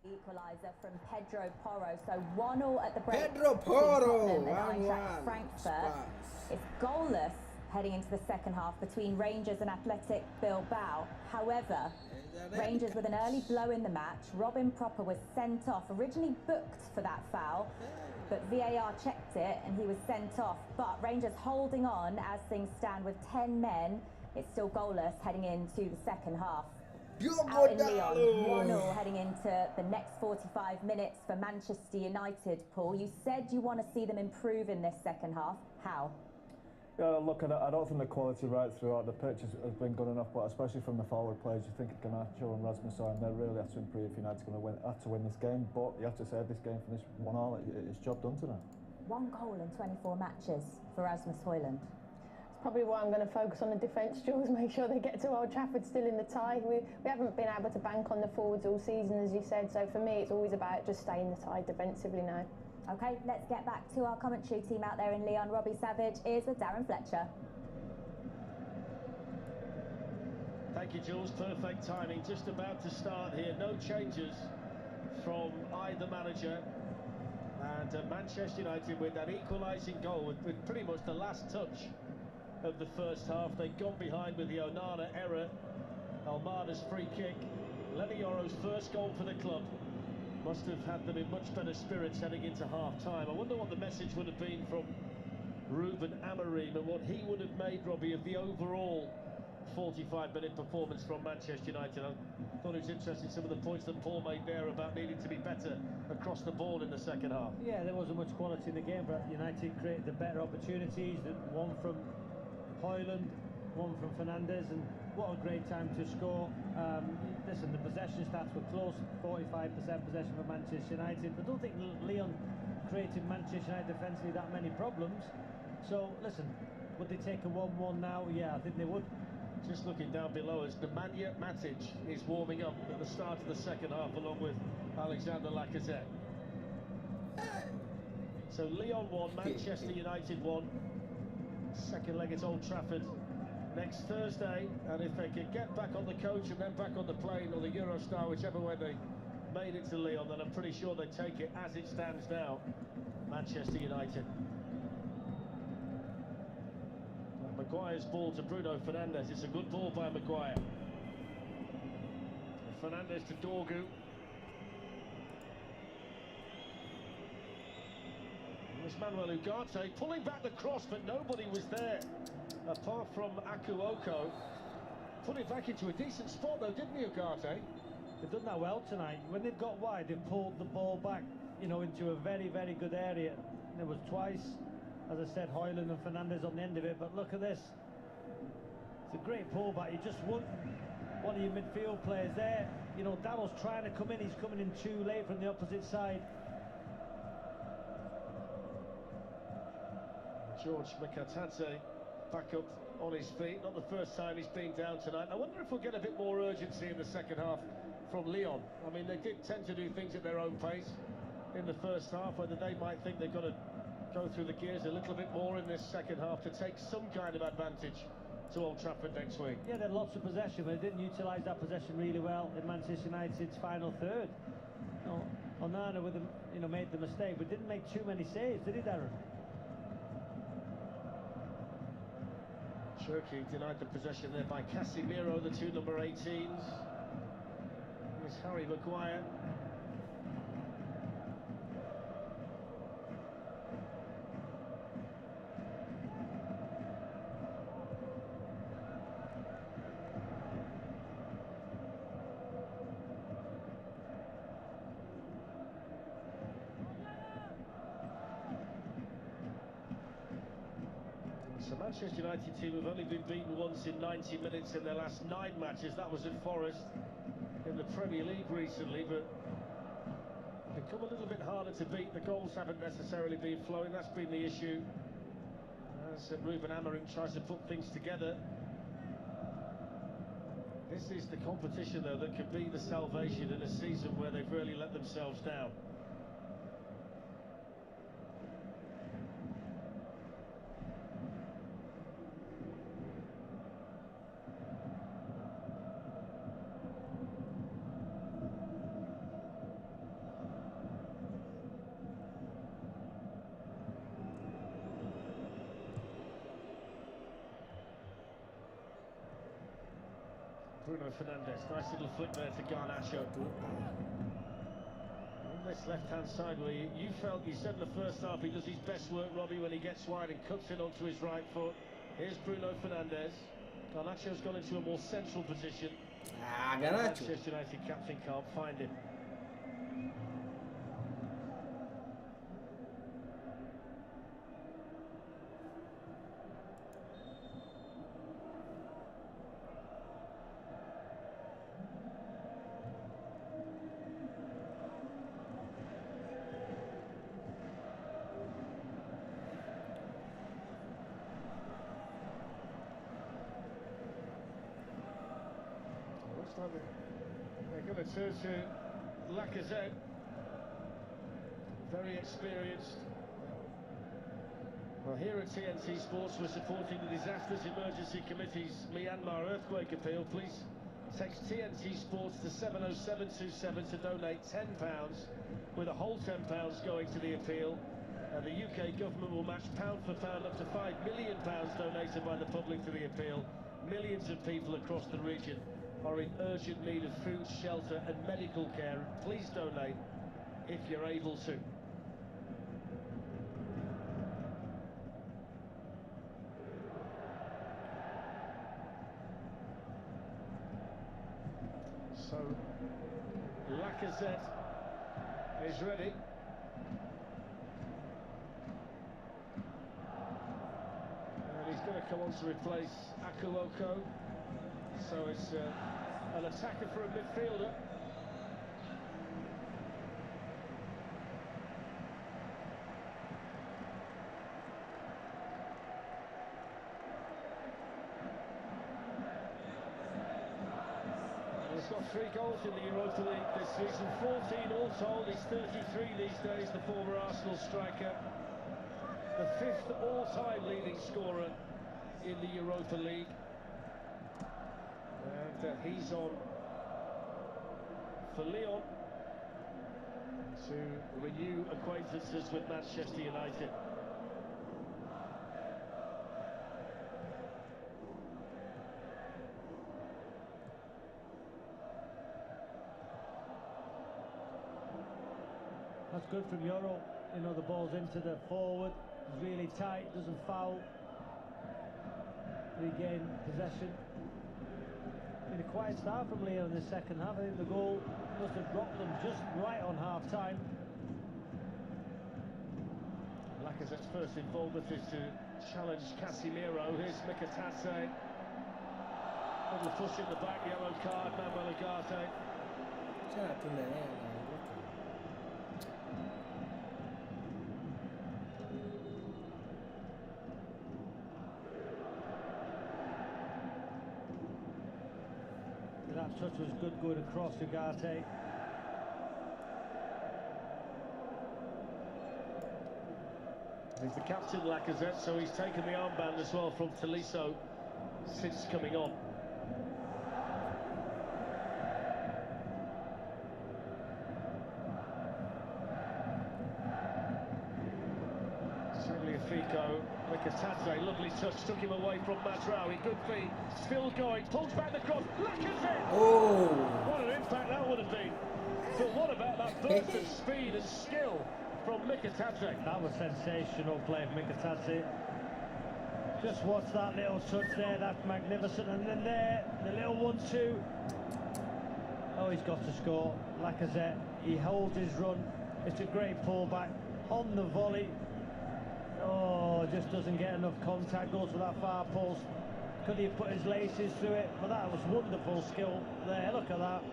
Equaliser from Pedro Porro, so 1-1 at the break. Pedro between Porro, Tottenham and 1-1. Eintracht Frankfurt. Spurs. It's goalless heading into the second half between Rangers and Athletic Bilbao. However, Rangers with an early blow in the match. Robin Proper was sent off, originally booked for that foul, but VAR checked it and he was sent off. But Rangers holding on as things stand with 10 men. It's still goalless heading into the second half. Out in Lyon, 1-1 heading into the next 45 minutes for Manchester United. Paul, you said you want to see them improve in this second half. How? Yeah, look, I don't think the quality right throughout the pitch has been good enough, but especially from the forward players, you think Garnacho and Rasmussen, they really have to improve if United's going to have to win this game. But you have to say this game finished 1-1. It's job done tonight. 1 goal in 24 matches for Rasmus Højlund. Probably why I'm going to focus on the defence, Jules, make sure they get to Old Trafford still in the tie. We haven't been able to bank on the forwards all season, as you said, so for me it's always about just staying the tie defensively now. OK, let's get back to our commentary team out there in Lyon. Robbie Savage is with Darren Fletcher. Thank you, Jules. Perfect timing. Just about to start here. No changes from either manager. And Manchester United with that equalising goal with pretty much the last touch of the first half. They'd gone behind with the Onana error. Almada's free kick. Lenny Yoro's first goal for the club must have had them in much better spirits heading into half-time. I wonder what the message would have been from Ruben Amorim and what he would have made, Robbie, of the overall 45-minute performance from Manchester United. I thought it was interesting, some of the points that Paul made there about needing to be better across the ball in the second half. Yeah, there wasn't much quality in the game, but United created the better opportunities. One from Højlund, one from Fernandes, and what a great time to score. Listen, the possession stats were close, 45% possession for Manchester United. I don't think Lyon created Manchester United defensively that many problems. So, listen, would they take a 1-1 now? Yeah, I think they would. Just looking down below us, Nemanja Matic is warming up at the start of the second half along with Alexander Lacazette. So Lyon 1, Manchester United 1. Second leg at Old Trafford next Thursday, and if they could get back on the coach and then back on the plane or the Eurostar, whichever way they made it to Lyon, then I'm pretty sure they'd take it as it stands now. Manchester United. Maguire's ball to Bruno Fernandes. It's a good ball by Maguire. Fernandes to Dorgu. It's Manuel Ugarte pulling back the cross, but nobody was there apart from Akuoko. Put it back into a decent spot though, didn't he, Ugarte? They've done that well tonight. When they've got wide, they've pulled the ball back, you know, into a very, very good area. There was twice, as I said, Højlund and Fernandes on the end of it, but look at this. It's a great pullback. You just want one of your midfield players there. You know, Dallow's trying to come in. He's coming in too late from the opposite side. George Mkhitaryan back up on his feet. Not the first time he's been down tonight. I wonder if we'll get a bit more urgency in the second half from Lyon. I mean, they did tend to do things at their own pace in the first half, whether they might think they've got to go through the gears a little bit more in this second half to take some kind of advantage to Old Trafford next week. Yeah, they had lots of possession, but they didn't utilise that possession really well in Manchester United's final third. You know, Onana with the, made the mistake, but didn't make too many saves, did he, Darren? Turkey denied the possession there by Casemiro, the two number 18s. Here's Harry Maguire. So Manchester United team have only been beaten once in 90 minutes in their last 9 matches. That was at Forest in the Premier League recently, but become a little bit harder to beat. The goals haven't necessarily been flowing. That's been the issue as Ruben Amorim tries to put things together. This is the competition, though, that could be the salvation in a season where they've really let themselves down. Bruno Fernandes. Nice little flick there to Garnacho. On this left-hand side, where you felt, you said in the first half, he does his best work, Robbie, when he gets wide and cuts in onto his right foot. Here's Bruno Fernandes. Garnacho's gone into a more central position. Garnacho. Manchester United captain can't find him. They're going to turn to Lacazette, very experienced. Well, here at TNT Sports, we're supporting the Disasters Emergency Committee's Myanmar earthquake appeal. Please text TNT Sports to 70727 to donate £10, with a whole £10 going to the appeal. The UK government will match pound for pound up to £5 million donated by the public to the appeal. Millions of people across the region are in urgent need of food, shelter and medical care. Please donate if you're able to. So Lacazette is ready. And he's going to come on to replace Akuoko. So it's an attacker for a midfielder. He's got 3 goals in the Europa League this season, 14 all told. He's 33 these days, the former Arsenal striker. The 5th all-time leading scorer in the Europa League. And he's on for Lyon to renew acquaintances with Manchester United. That's good from Euro. You know, the ball's into the forward. It's really tight, doesn't foul. Regain possession. Been a quiet start from Lyon in the second half. I think the goal must have dropped them just right on half-time. Lacazette's first involvement is to challenge Casemiro. Here's Mikatadze. Little push in the back, yellow card, Manuel Ugarte. That touch was good going across Ugarte. He's the captain, Lacazette, so he's taken the armband as well from Tolisso since coming on. Fico, Mikatadze, lovely touch, took him away from Mazraoui, good feet, still going, pulls back the cross, Lacazette! Oh! What an impact that would have been. But what about that burst of speed and skill from Mikatadze? That was sensational play from Mikatadze. Just watch that little touch there, that's magnificent, and then there, the little 1-2. Oh, he's got to score. Lacazette, he holds his run, it's a great pullback on the volley. Oh, just doesn't get enough contact, goes for that far post. Could he have put his laces through it? But that was wonderful skill there, look at that.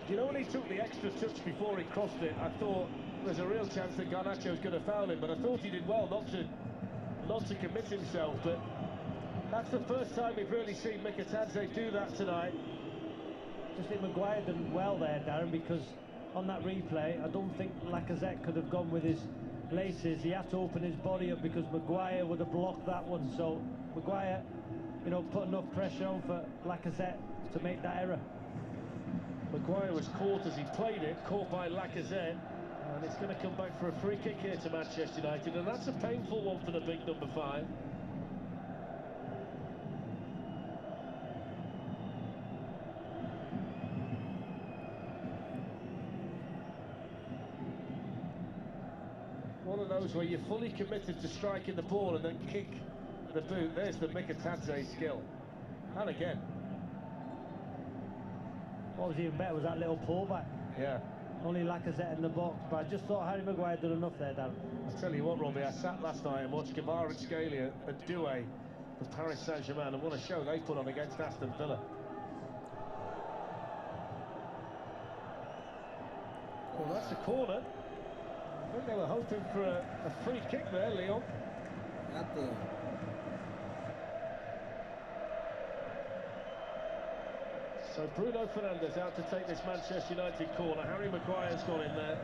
You know, when he took the extra touch before he crossed it, I thought there's a real chance that Garnacho was going to foul him, but I thought he did well not to commit himself. But that's the first time we've really seen Mikatadze do that tonight. Just think Maguire done well there, Darren, because on that replay, I don't think Lacazette could have gone with his laces. He had to open his body up because Maguire would have blocked that one. So Maguire, you know, put enough pressure on for Lacazette to make that error. Maguire was caught as he played it, caught by Lacazette, and it's going to come back for a free kick here to Manchester United, and that's a painful one for the big number 5. One of those where you're fully committed to striking the ball and then kick the boot. There's the Mikitadze skill. And again. What was even better was that little pullback. Yeah. Only Lacazette in the box, but I just thought Harry Maguire did enough there, Dan. I tell you what, Robbie, I sat last night and watched Kvaratskhelia at Douai for Paris Saint-Germain, and what a show they put on against Aston Villa. Well, that's a corner. I think they were hoping for a free kick there, Lyon. Nothing. So Bruno Fernandes out to take this Manchester United corner. Harry Maguire's gone in there.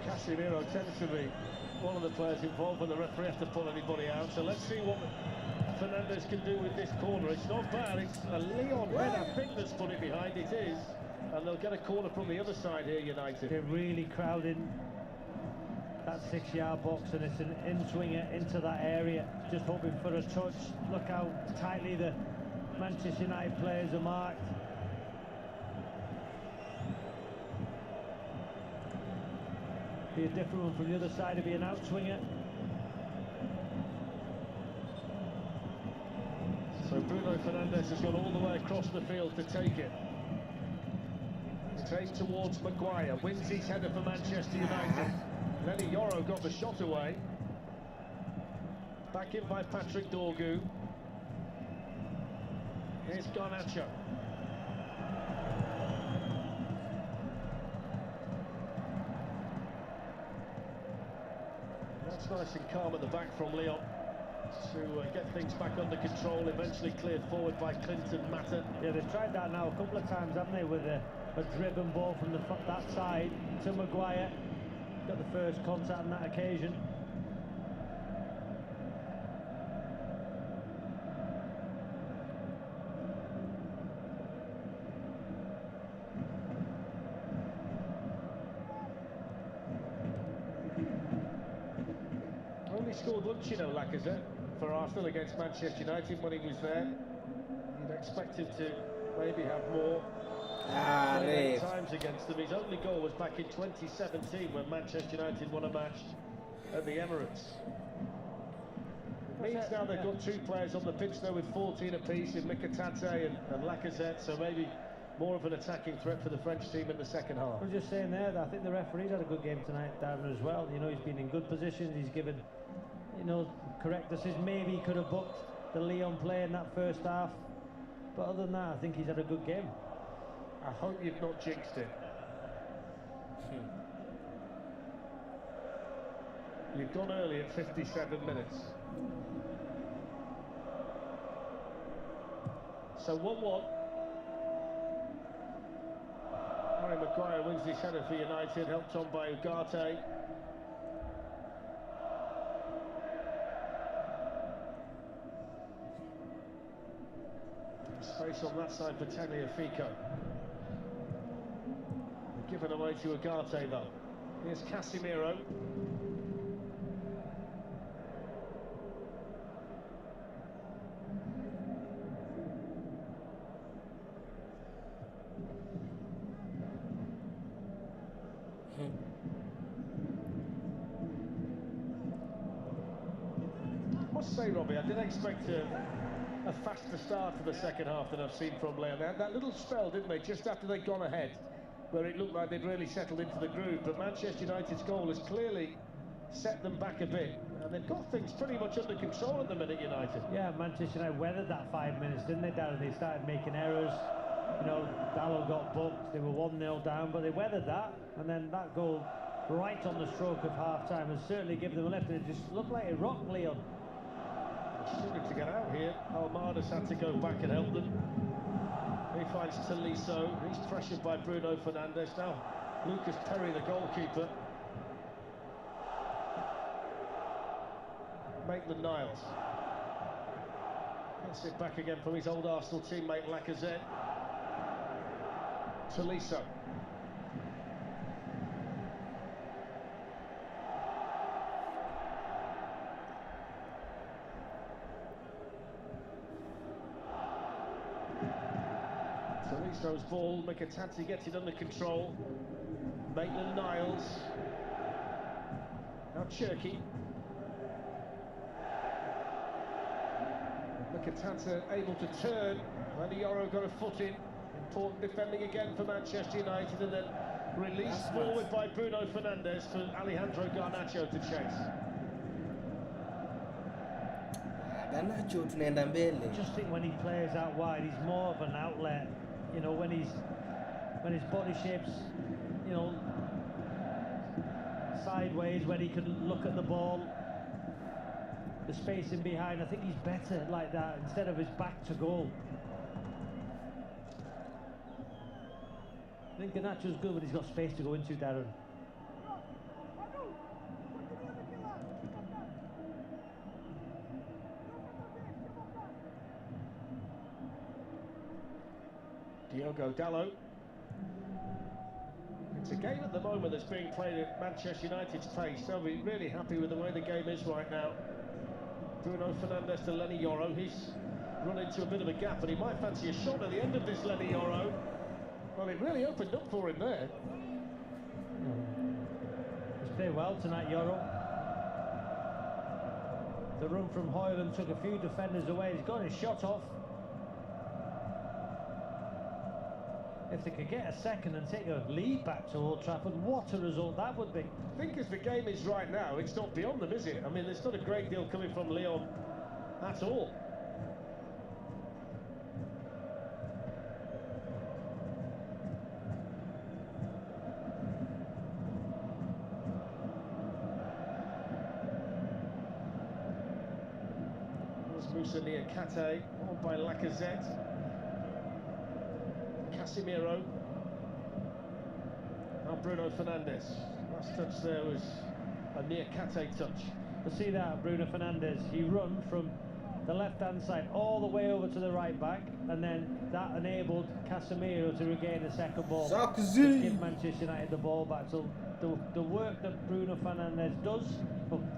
Casemiro tends to be one of the players involved when the referee has to pull anybody out. So let's see what Fernandes can do with this corner. It's not bad. It's a Lyon head, I think, that's put it behind. It is. And they'll get a corner from the other side here, United. They're really crowding that 6-yard box, and it's an in-swinger into that area. Just hoping for a touch. Look how tightly the Manchester United players are marked. Be a different one from the other side, it'd be an out-swinger. So Bruno Fernandes has gone all the way across the field to take it. Take towards Maguire, wins his header for Manchester United. Lenny Yoro got the shot away. Back in by Patrick Dorgu. Here's Garnacho. That's nice and calm at the back from Lyon to get things back under control, eventually cleared forward by Clinton Mata. Yeah, they've tried that now a couple of times, haven't they, with a driven ball from that side to Maguire. Got the first contact on that occasion. Only scored once, you know, Lacazette, for Arsenal against Manchester United when he was there. You'd expect him to maybe have more. 8 times against them. His only goal was back in 2017 when Manchester United won a match at the Emirates. It means now they've got 2 players on the pitch there with 14 apiece in Mikitadze and Lacazette, so maybe more of an attacking threat for the French team in the second half. I was just saying there that I think the referee's had a good game tonight, Darren, as well. You know, he's been in good positions, he's given, you know, correct decisions. Maybe he could have booked the Lyon play in that first half, but other than that, I think he's had a good game. I hope you've not jinxed it. You've gone early at 57 minutes. So 1-1. Harry Maguire wins his header for United, helped on by Ugarte. Space on that side for Tagliafico. Given away to Ugarte though. Here's Casemiro. I must say, Robbie, I didn't expect a faster start to the second half than I've seen from Lyon. They had that little spell, didn't they, just after they'd gone ahead, where it looked like they'd really settled into the groove, but Manchester United's goal has clearly set them back a bit, and they've got things pretty much under control at the minute, United. Yeah, Manchester United weathered that 5 minutes, didn't they, Darren? They started making errors. You know, Dallo got booked, they were 1-0 down, but they weathered that, and then that goal right on the stroke of half-time has certainly given them a lift, and it just looked like it rocked Lyon. Struggling to get out here. Almada's had to go back and help them. He finds Tolisso. He's pressured by Bruno Fernandes. Now Lucas Perry, the goalkeeper. Maitland-Niles gets it back again from his old Arsenal teammate Lacazette. Tolisso. Toliso's ball, Mikatadze gets it under control. Maitland-Niles. Now Cherky. Mikatadze able to turn. Lyon got a foot in. Important defending again for Manchester United, and then released forward by Bruno Fernandes for Alejandro Garnacho to chase. Garnacho tunaenda mbele. I just think when he plays out wide, he's more of an outlet. You know, when his body shapes, you know, sideways, when he can look at the ball, the spacing behind, I think he's better like that instead of his back to goal. I think Garnacho's good when he's got space to go into, Darren. Diogo Dalot. It's a game at the moment that's being played at Manchester United's pace. They'll be really happy with the way the game is right now. Bruno Fernandes to Lenny Yoro. He's run into a bit of a gap, and he might fancy a shot at the end of this, Lenny Yoro. Well, it really opened up for him there. He's played well tonight, Yoro. The run from Højlund took a few defenders away. He's got his shot off. If they could get a second and take a lead back to Old Trafford, what a result that would be. I think as the game is right now, it's not beyond them, is it? I mean, there's not a great deal coming from Lyon at all. There's Moussa Niakate, on by Lacazette. Casemiro. Now Bruno Fernandes. Last touch there was a Niakate touch. To see that, Bruno Fernandes, he run from the left-hand side all the way over to the right back, and then that enabled Casemiro to regain the second ball. To give Manchester United the ball back. So the work that Bruno Fernandes does,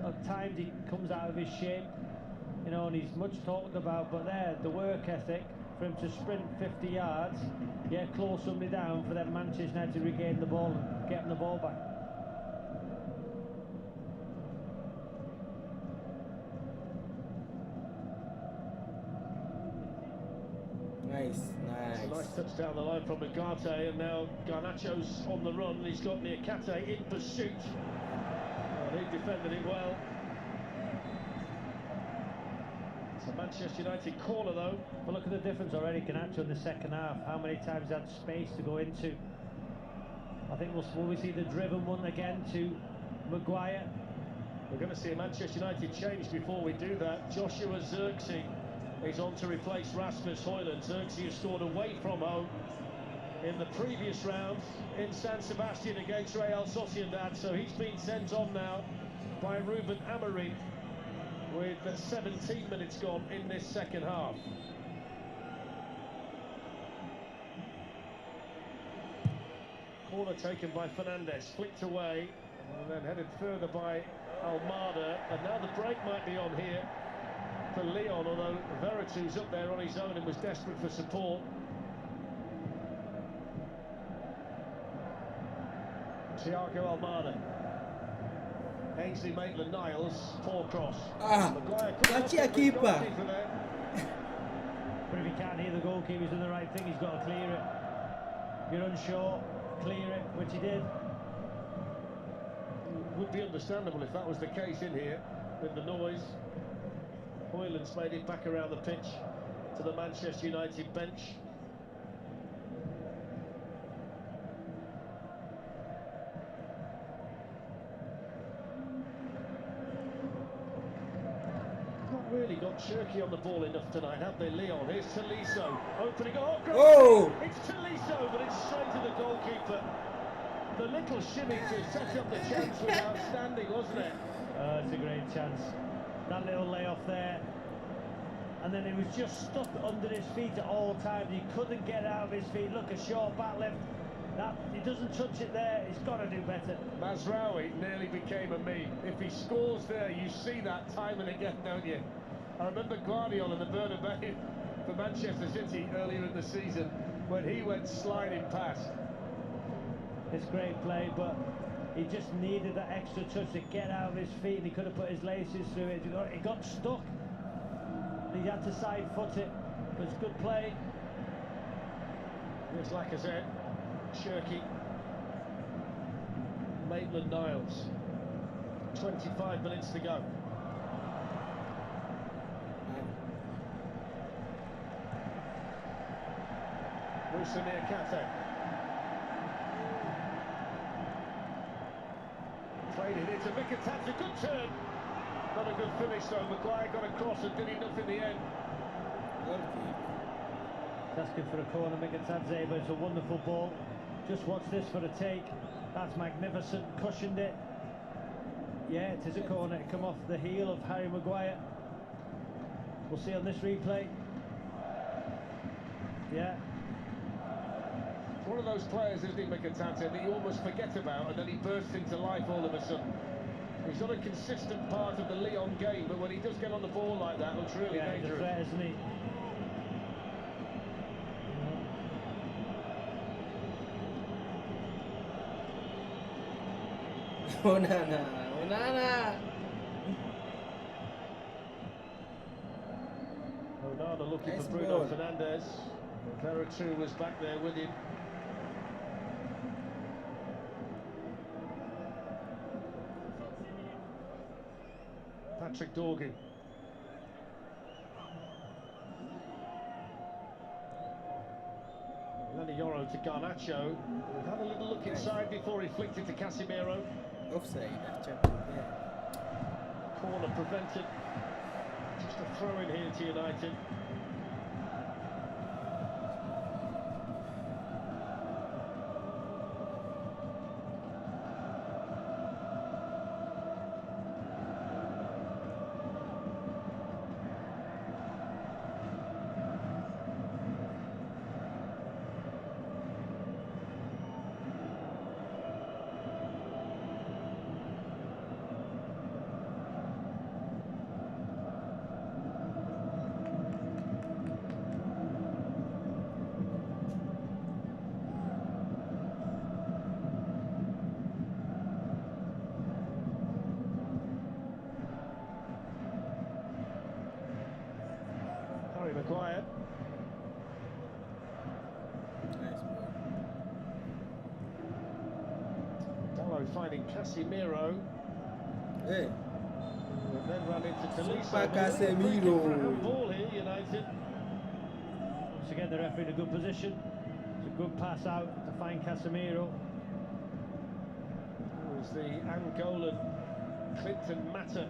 at times he comes out of his shape, you know, and he's much talked about, but there, the work ethic for him to sprint 50 yards, close somebody down for them Manchester United to regain the ball and get them the ball back. Nice. It's a nice touch down the line from Ugarte, and now Garnacho's on the run. He's got Niakate in pursuit. He defended it well. It's a Manchester United corner though. But look at the difference already, Garnacho in the second half. How many times he had space to go into. I think will we see the driven one again to Maguire? We're going to see a Manchester United change before we do that. Joshua Zirkzee is on to replace Rasmus Højlund. Zirkzee has scored away from home in the previous round in San Sebastian against Real Sociedad, so he's been sent on now by Ruben Amorim with 17 minutes gone in this second half. Corner taken by Fernandes, flicked away and then headed further by Almada, and now the break might be on here for Lyon, although Veritu's up there on his own and was desperate for support. Thiago Almada. Ainsley Maitland-Niles, poor cross. Maguire keeper. But if he can't hear the goalkeeper, he's doing the right thing, he's got to clear it. You're unsure, clear it, which he did. Would be understandable if that was the case in here, with the noise. Højlund's made it back around the pitch to the Manchester United bench. Not really got Cherky on the ball enough tonight, have they, Lyon? Here's Tolisso, opening, it's Tolisso, but it's straight to the goalkeeper. The little shimmy to set up the chance was outstanding, wasn't it? It's a great chance. That little layoff there. And then he was just stuck under his feet at all times. He couldn't get out of his feet. Look, a short back left. He doesn't touch it there. He's got to do better. Mazraoui nearly became a meme. If he scores there, you see that time and again, don't you? I remember Guardiola in the Bernabeu for Manchester City earlier in the season. when he went sliding past. It's great play, but he just needed that extra touch to get out of his feet, and he could have put his laces through it. He got stuck. He had to side foot it. It was good play. Here's Lacazette, Shirky, Maitland-Niles. 25 minutes to go. Musa Niakate. Played it into Mkhitaryan, good turn. Not a good finish though. Maguire got across and did enough in the end. Asking for a corner, Mkhitaryan, but it's a wonderful ball. Just watch this for a take. That's magnificent, cushioned it. Yeah, it is a corner. It come off the heel of Harry Maguire. We'll see on this replay. Yeah. One of those players, isn't he, Mkhitaryan, that you almost forget about, and then he bursts into life all of a sudden. He's not a consistent part of the Lyon game, but when he does get on the ball like that, looks really dangerous. He's a threat, isn't he? Onana, Onana. Onana looking Nice for Bruno ball. Fernandes. Veratu was back there with him. Patrick Dorgu. Lanioro to Garnacho. Had a little look inside before he flicked it to Casemiro. Offside, yeah. Corner prevented. Just a throw in here to United. Maguire. Nice ball. Dallo finding Casemiro. Hey, And then ran into Tolisso. Super Casemiro. Ball here, United. Once again, the referee in a good position. It's a good pass out to find Casemiro. It was the Angolan Clinton Mata,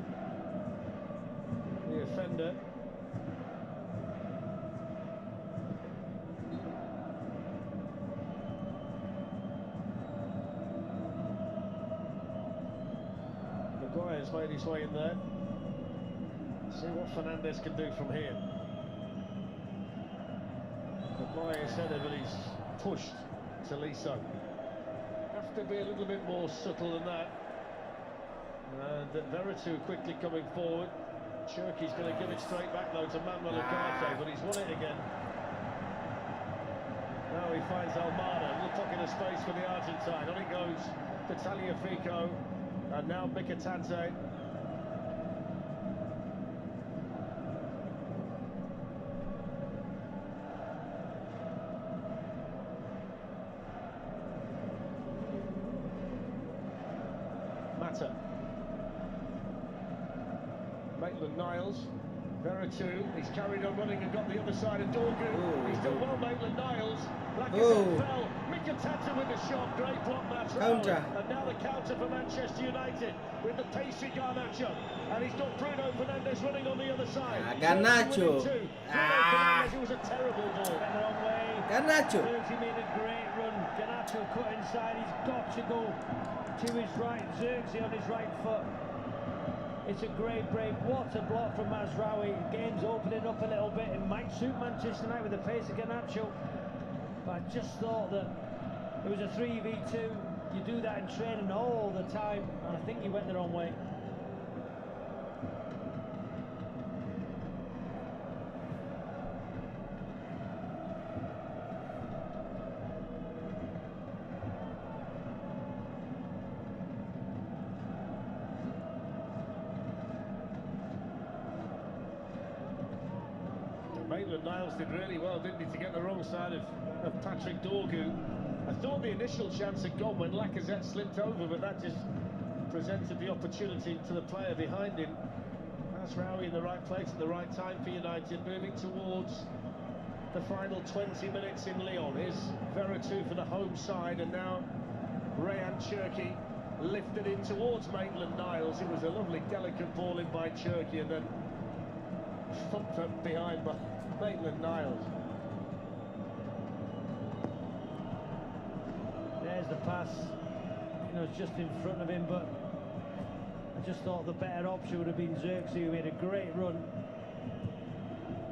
the offender. Maguire's made his way in there. See what Fernandes can do from here. Maguire's header, but he's pushed Tolisso. Have to be a little bit more subtle than that. And Veratu quickly coming forward. Cherky's going to give it straight back though to Manuel Ugarte, but he's won it again. Now he finds Almada, a little pocket of space for the Argentine. On it goes to Tagliafico, and now Mkhitaryan. Mata. Maitland-Niles. Veratu, he's carried on running and got the other side of Dorgu. He's done well, Maitland-Niles. Lacazette fell. Mkhitaryan with the shot. Great block, Counter. and now the counter for Manchester United with the pacey Garnacho. And he's got Bruno Fernandes running on the other side. Garnacho. Fernandes, it was a terrible ball. Went the wrong way. Garnacho. Zirkzee made a great run. Garnacho cut inside. He's got to go to his right. Zirkzee on his right foot. It's a great break. What a block from Mazraoui. Game's opening up a little bit. It might suit Manchester United with the pace of Garnacho. But I just thought that it was a 3v2. You do that in training all the time, and I think he went the wrong way. Niles did really well, didn't he, to get the wrong side of Patrick Dorgu. I thought the initial chance had gone when Lacazette slipped over, but that just presented the opportunity to the player behind him. Mazraoui in the right place at the right time for United, moving towards the final 20 minutes in Lyon. Here's Veretout for the home side, and now Rayan Cherki lifted in towards Maitland-Niles. It was a lovely, delicate ball in by Cherki, and then thumped up behind by Maitland-Niles. There's the pass. You know, it's just in front of him, but I just thought the better option would have been Xerxes, who made a great run.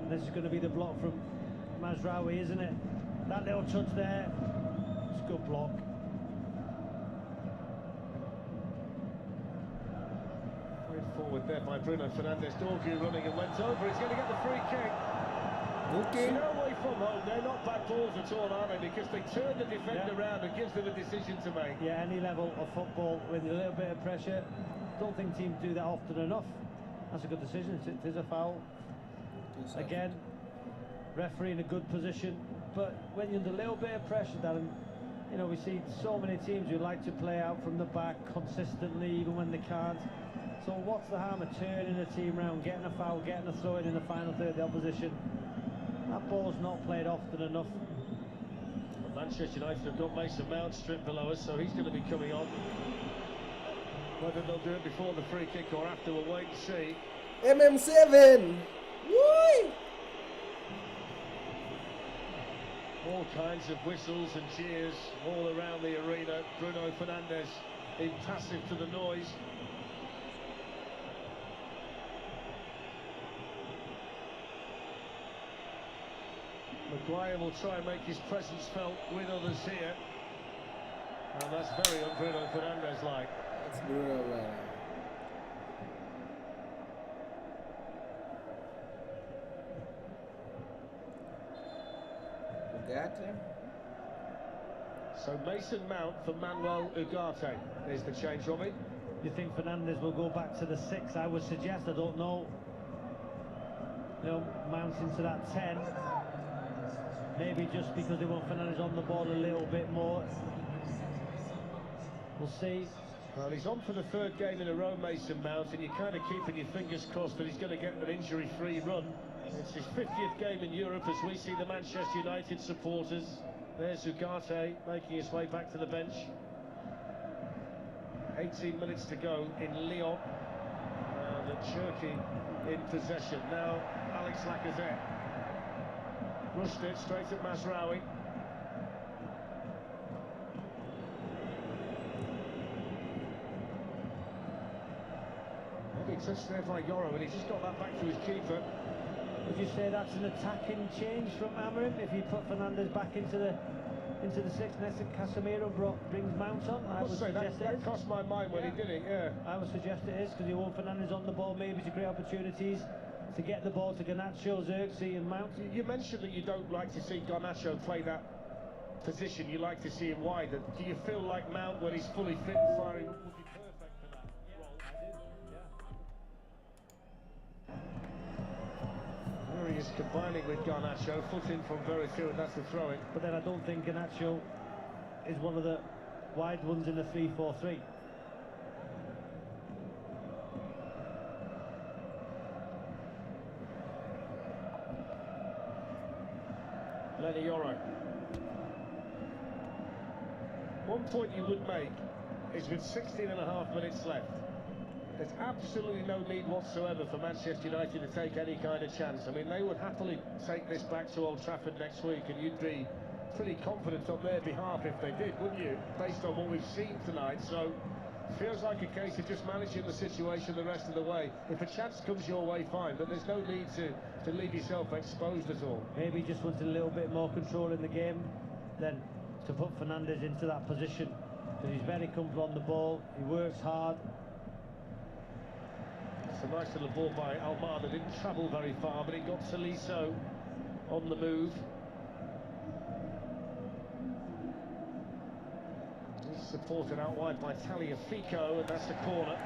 And this is going to be the block from Mazraoui, isn't it? That little touch there, it's a good block. Played forward there by Bruno Fernandes. Dorgu running and went over. He's going to get the free kick. Okay. No way from home. They're not bad balls at all, are they? Because they turn the defender around and gives them a decision to make. Yeah, any level of football with a little bit of pressure. Don't think teams do that often enough. That's a good decision. It is a foul. Again, referee in a good position. But when you're under a little bit of pressure, Darren, you know, we see so many teams who like to play out from the back consistently, even when they can't. So what's the harm of turning a team round, getting a foul, getting a throw in the final third of the opposition? That ball's not played often enough. Manchester United have got Mason Mount stripped below us, so he's going to be coming on. Whether they'll do it before the free kick or after, we'll wait and see. MM7! Woo! All kinds of whistles and cheers all around the arena. Bruno Fernandes impassive to the noise. Maguire will try and make his presence felt with others here. And that's very un-Bruno Fernandes-like. That's Bruno, man. Ugarte. So Mason Mount for Manuel Ugarte. There's the change, Robbie. You think Fernandes will go back to the 6? I would suggest, I don't know. You know, Mount into that 10. Maybe just because they want Fernandes on the ball a little bit more. We'll see. Well, he's on for the third game in a row, Mason Mount, and you're kind of keeping your fingers crossed that he's going to get an injury-free run. It's his 50th game in Europe as we see the Manchester United supporters. There's Ugarte making his way back to the bench. 18 minutes to go in Lyon. And Cherki in possession. Now, Alex Lacazette. Rushed it straight at Mazraoui. Maybe touched there by Yoro, and he's just got that back to his keeper. Would you say that's an attacking change from Amorim if he put Fernandes back into the 6 next to Casemiro, brings Mount on? I would suggest that crossed my mind when he did it. Yeah. I would suggest it is, because you want Fernandes on the ball maybe to create opportunities to get the ball to Garnacho, Xerxes and Mount. You mentioned that you don't like to see Garnacho play that position. You like to see him wide. Do you feel like Mount, when he's fully fit and firing, would be perfect for that role? I do, There he is combining with Garnacho, foot in from Veretout, and that's the throw-in. But then I don't think Garnacho is one of the wide ones in the 3-4-3. Yoro. One point you would make is with 16.5 minutes left, there's absolutely no need whatsoever for Manchester United to take any kind of chance. I mean, they would happily take this back to Old Trafford next week, and you'd be pretty confident on their behalf if they did, wouldn't you, based on what we've seen tonight? So feels like a case of just managing the situation the rest of the way. If a chance comes your way, fine, but there's no need to leave yourself exposed at all. Maybe he just wanted a little bit more control in the game than to put Fernandes into that position, because he's very comfortable on the ball, he works hard. It's a nice little ball by Almada, didn't travel very far, but it got Tolisso on the move. He's supported out wide by Tagliafico, and that's the corner.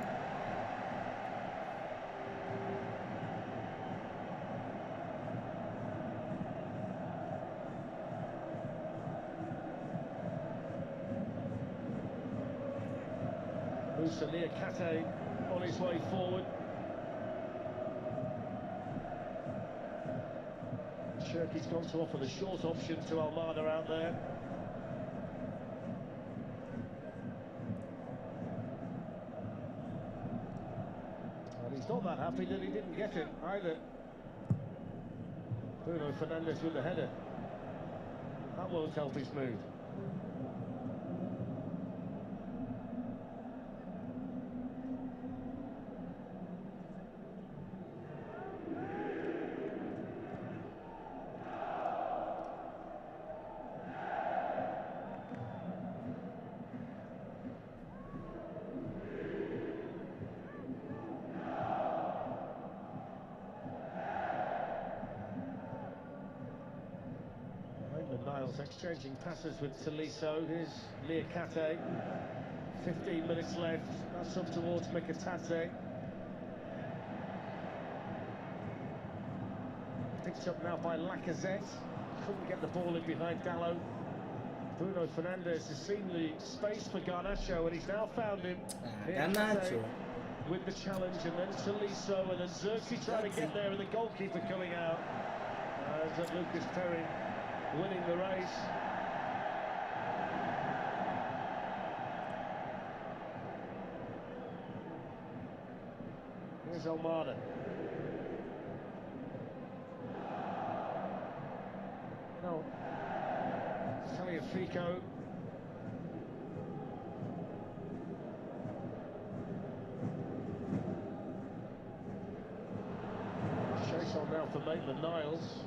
Kate on his way forward. Shirky's gone to offer the short option to Almada out there. And he's not that happy that he didn't get it either. Bruno Fernandes with the header. That won't help his mood. Exchanging passes with Tolisso. Here's Liakate. 15 minutes left. That's up towards Mikatate. Picked up now by Lacazette. Couldn't get the ball in behind Dalot. Bruno Fernandes has seen the space for Garnacho, and he's now found him. Garnacho. With the challenge, and then Tolisso, and then Xerxes trying to get there, and the goalkeeper coming out. As Lucas Perry winning the race. Here's Almada. No. Tagliafico. Chase on now for Maitland-Niles.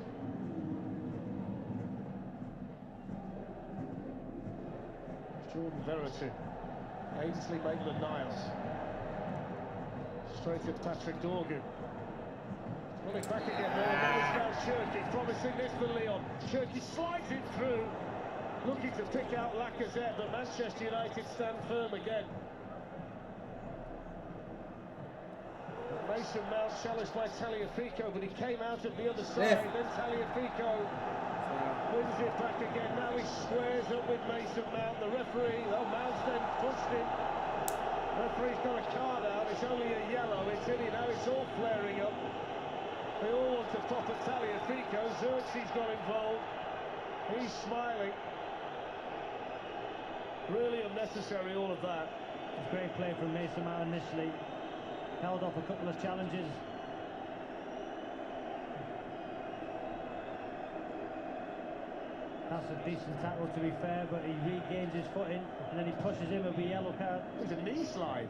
Jordan Verity, Ainsley Maitland-Niles, straight to Patrick Dorgan. Well, it's back again there, now it's found Shirky, promising this for Lyon. Shirky slides it through, looking to pick out Lacazette, but Manchester United stand firm again. Mason Mount challenged by Tagliafico, but he came out at the other side, then Tagliafico wins it back again. Now he squares up with Mason Mount. The referee, Mount's then pushed him. Referee's got a card out. It's only a yellow. It's in it now. It's all flaring up. They all want to pop at Tagliafico. Xerxes got involved. He's smiling. Really unnecessary, all of that. It's great play from Mason Mount initially. Held off a couple of challenges. That's a decent tackle, to be fair, but he regains his footing and then he pushes him with a yellow card. It's a knee slide.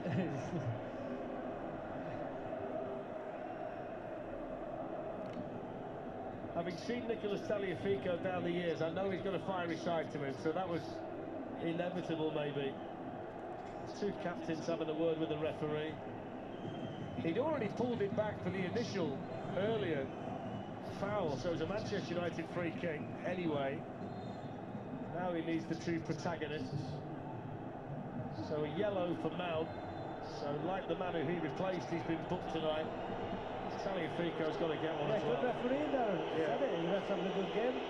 Having seen Nicolas Tagliafico down the years, I know he's got a fiery side to him, so that was inevitable, maybe. Two captains having a word with the referee. He'd already pulled it back for the initial earlier foul, so it was a Manchester United free kick anyway. Now he needs the two protagonists. So a yellow for Mount. So like the man who he replaced, he's been booked tonight. Tagliafico's got to get one as well. Good referee there. Yeah. Said it. He was having a good game.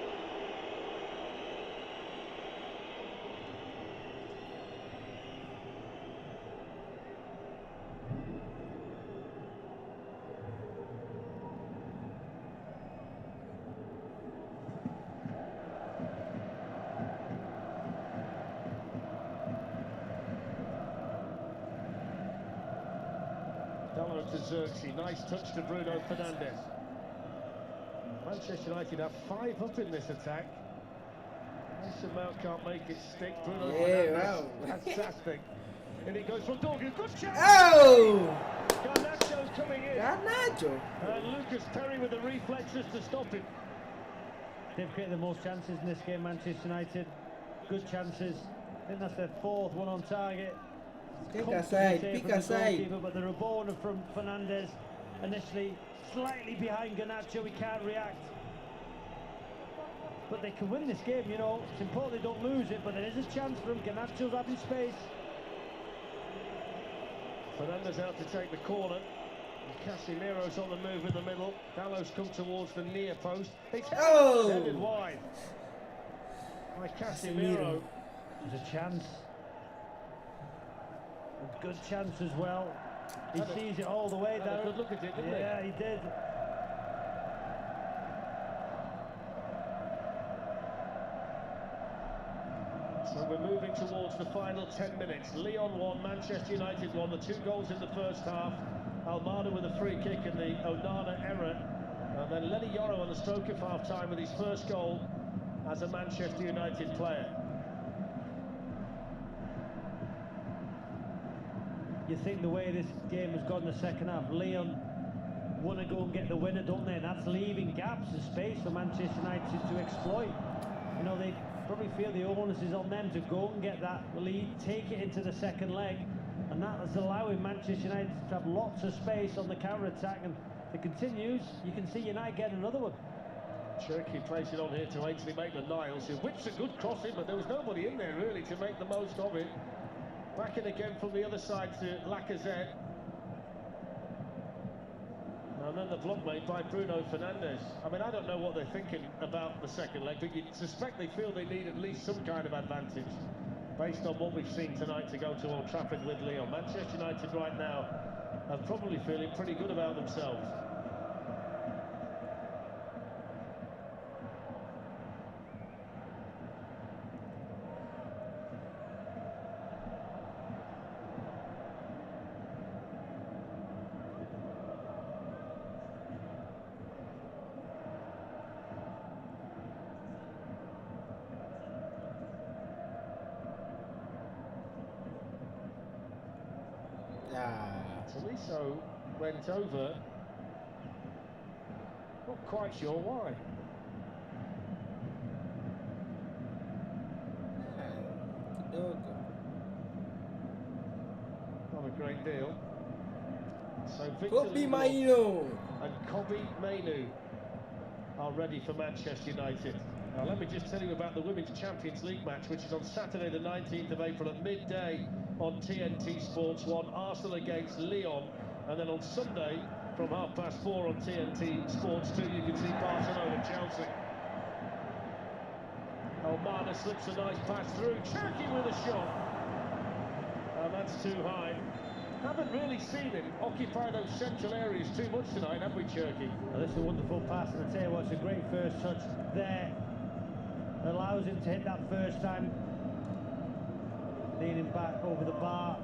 To Xerxes, nice touch to Bruno Fernandes. Manchester United have 5 up in this attack. Mason Mount can't make it stick. Bruno Fernandes, wow. fantastic. And it goes from Dorgan, good chance! Oh! Garnacho's coming in. Garnacho. And Lucas Perry with the reflexes to stop him. They've created the most chances in this game, Manchester United. Good chances. I think that's their 4th one on target. Pick a side. But the Rabona from Fernandes initially slightly behind Garnacho. He can't react. But they can win this game, you know. It's important they don't lose it, but there is a chance for them. Garnacho's having space. Fernandes out to take the corner. Casemiro's on the move in the middle. Dalot's come towards the near post. It's headed wide by Casemiro. There's a chance. Good chance as well. He sees it all the way down. Good look at it, didn't he? Yeah, he did. So we're moving towards the final 10 minutes. Lyon won, Manchester United won. The 2 goals in the first half. Almada with a free kick and the Onana error. And then Lenny Yoro on the stroke of half-time with his first goal as a Manchester United player. You think the way this game has gone in the second half, Lyon want to go and get the winner, don't they? And that's leaving gaps and space for Manchester United to exploit. You know, they probably feel the onus is on them to go and get that lead, take it into the second leg, and that is allowing Manchester United to have lots of space on the counter-attack, and if it continues, you can see United getting another one. Cherky plays it on here to Ainsley Maitland-Niles, who whips a good cross in, but there was nobody in there really to make the most of it. Back in again from the other side to Lacazette. And then the block made by Bruno Fernandes. I mean, I don't know what they're thinking about the second leg, but you suspect they feel they need at least some kind of advantage based on what we've seen tonight to go to Old Trafford with Lyon. Manchester United right now are probably feeling pretty good about themselves. Tolisso went over, not quite sure why. Not a great deal. So Victor Lindelof and Kobe Mainoo are ready for Manchester United. Now let me just tell you about the Women's Champions League match, which is on Saturday the 19th of April at midday on TNT Sports 1, Arsenal against Lyon, and then on Sunday from 4:30 on TNT Sports 2 you can see Barcelona Chelsea. Almada slips a nice pass through, Cherky with a shot, and that's too high. Haven't really seen him occupy those central areas too much tonight, have we, Cherky? Well, this is a wonderful pass, and I tell you what, it's a great first touch there. Allows him to hit that first time, leaning back over the bar.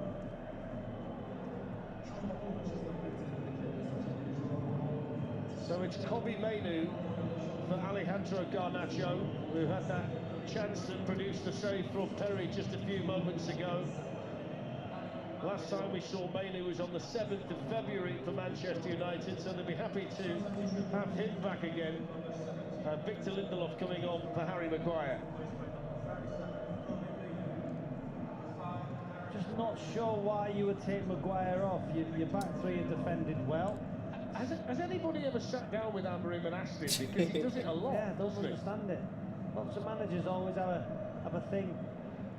So it's Kobe Mainoo for Alejandro Garnacho, who had that chance that produced the save from Perry just a few moments ago. Last time we saw Mainoo was on the 7th of February for Manchester United, so they'll be happy to have him back again. Victor Lindelof coming on for Harry Maguire. Just not sure why you would take Maguire off. Your back three have defended well. Has anybody ever sat down with Amorim and asked him? Because he does it a lot. Yeah, doesn't understand it. Lots of managers always have a thing.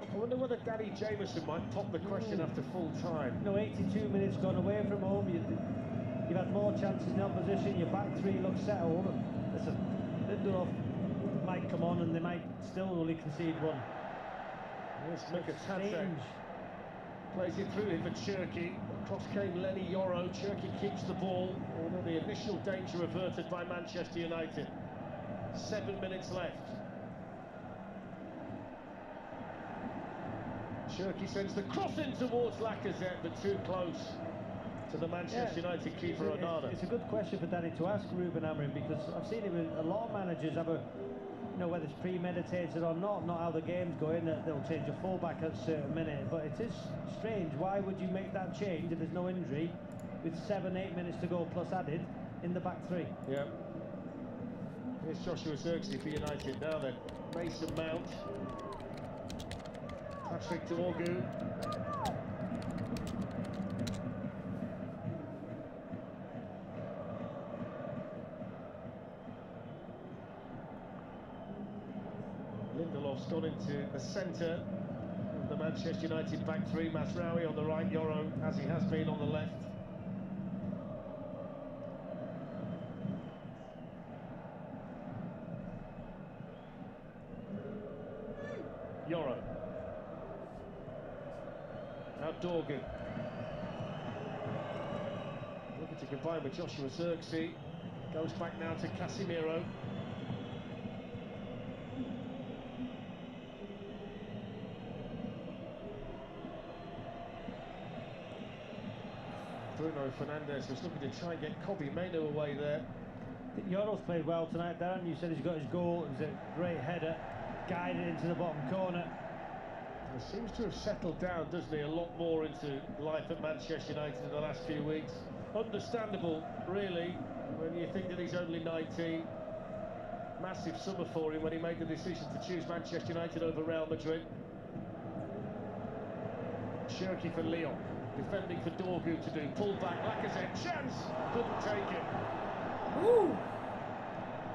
I wonder whether Danny Jameson might pop the question after full time. You know, 82 minutes gone away from home. You've had more chances in the opposition. Your back three looks settled. Listen, Lindelof might come on and they might still only concede one. Let's make a strange. Plays it through him for Cherky. Across came Lenny Yoro. Cherky keeps the ball, although the initial danger averted by Manchester United. 7 minutes left. Cherky sends the cross in towards Lacazette, but too close to the Manchester United keeper Onana. It's a good question for Danny to ask Ruben Amorim, because I've seen it with a lot of managers have a, you know, whether it's premeditated or not how the game's going, they'll change a fullback at a certain minute. But it is strange. Why would you make that change if there's no injury with 7-8 minutes to go plus added in the back three? Yeah. Here's Joshua Zirkzee for United now then. Mason Mount. Patrick Dorgu. Lindelof's gone into the centre of the Manchester United back three. Masraoui on the right, Yoro as he has been on the left. Yoro. Now Dorgu. Looking to combine with Joshua Zirkzee. Goes back now to Casemiro. Bruno Fernandes was looking to try and get Kobbie Mainoo away there. I think Yoro's played well tonight, Darren. You said he's got his goal. It was a great header, guided into the bottom corner. He seems to have settled down, doesn't he, a lot more into life at Manchester United in the last few weeks. Understandable, really, when you think that he's only 19. Massive summer for him when he made the decision to choose Manchester United over Real Madrid. Cherki for Lyon. Defending for Dorgu to do. Pull back, Lacazette, chance! Couldn't take it. Woo.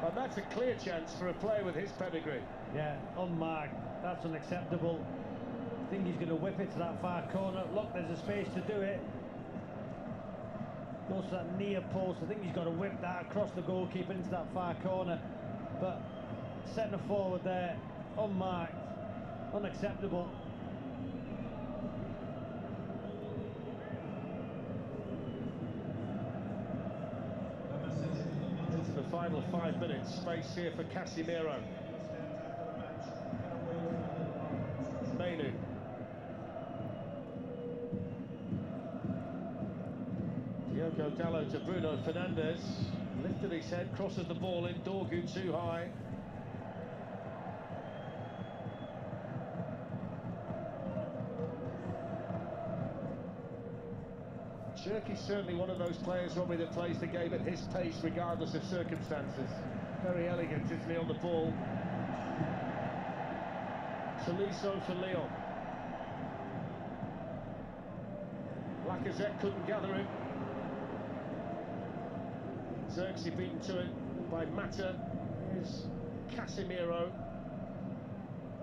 And that's a clear chance for a player with his pedigree. Yeah, unmarked. That's unacceptable. I think he's going to whip it to that far corner. Look, there's a space to do it. Goes to that near post. I think he's got to whip that across the goalkeeper into that far corner. But centre forward there, unmarked, unacceptable. Into the final 5 minutes, space here for Casemiro. Mainoo. Diogo Dalot to Bruno Fernandes. Lifted his head, crosses the ball in. Dorgu too high. Cherki's certainly one of those players, Robbie, that plays the game at his pace regardless of circumstances. Very elegant, isn't he, on the ball? Tolisso for Lyon. Lacazette couldn't gather him. Zirkzee beaten to it by Mata. Here's Casemiro.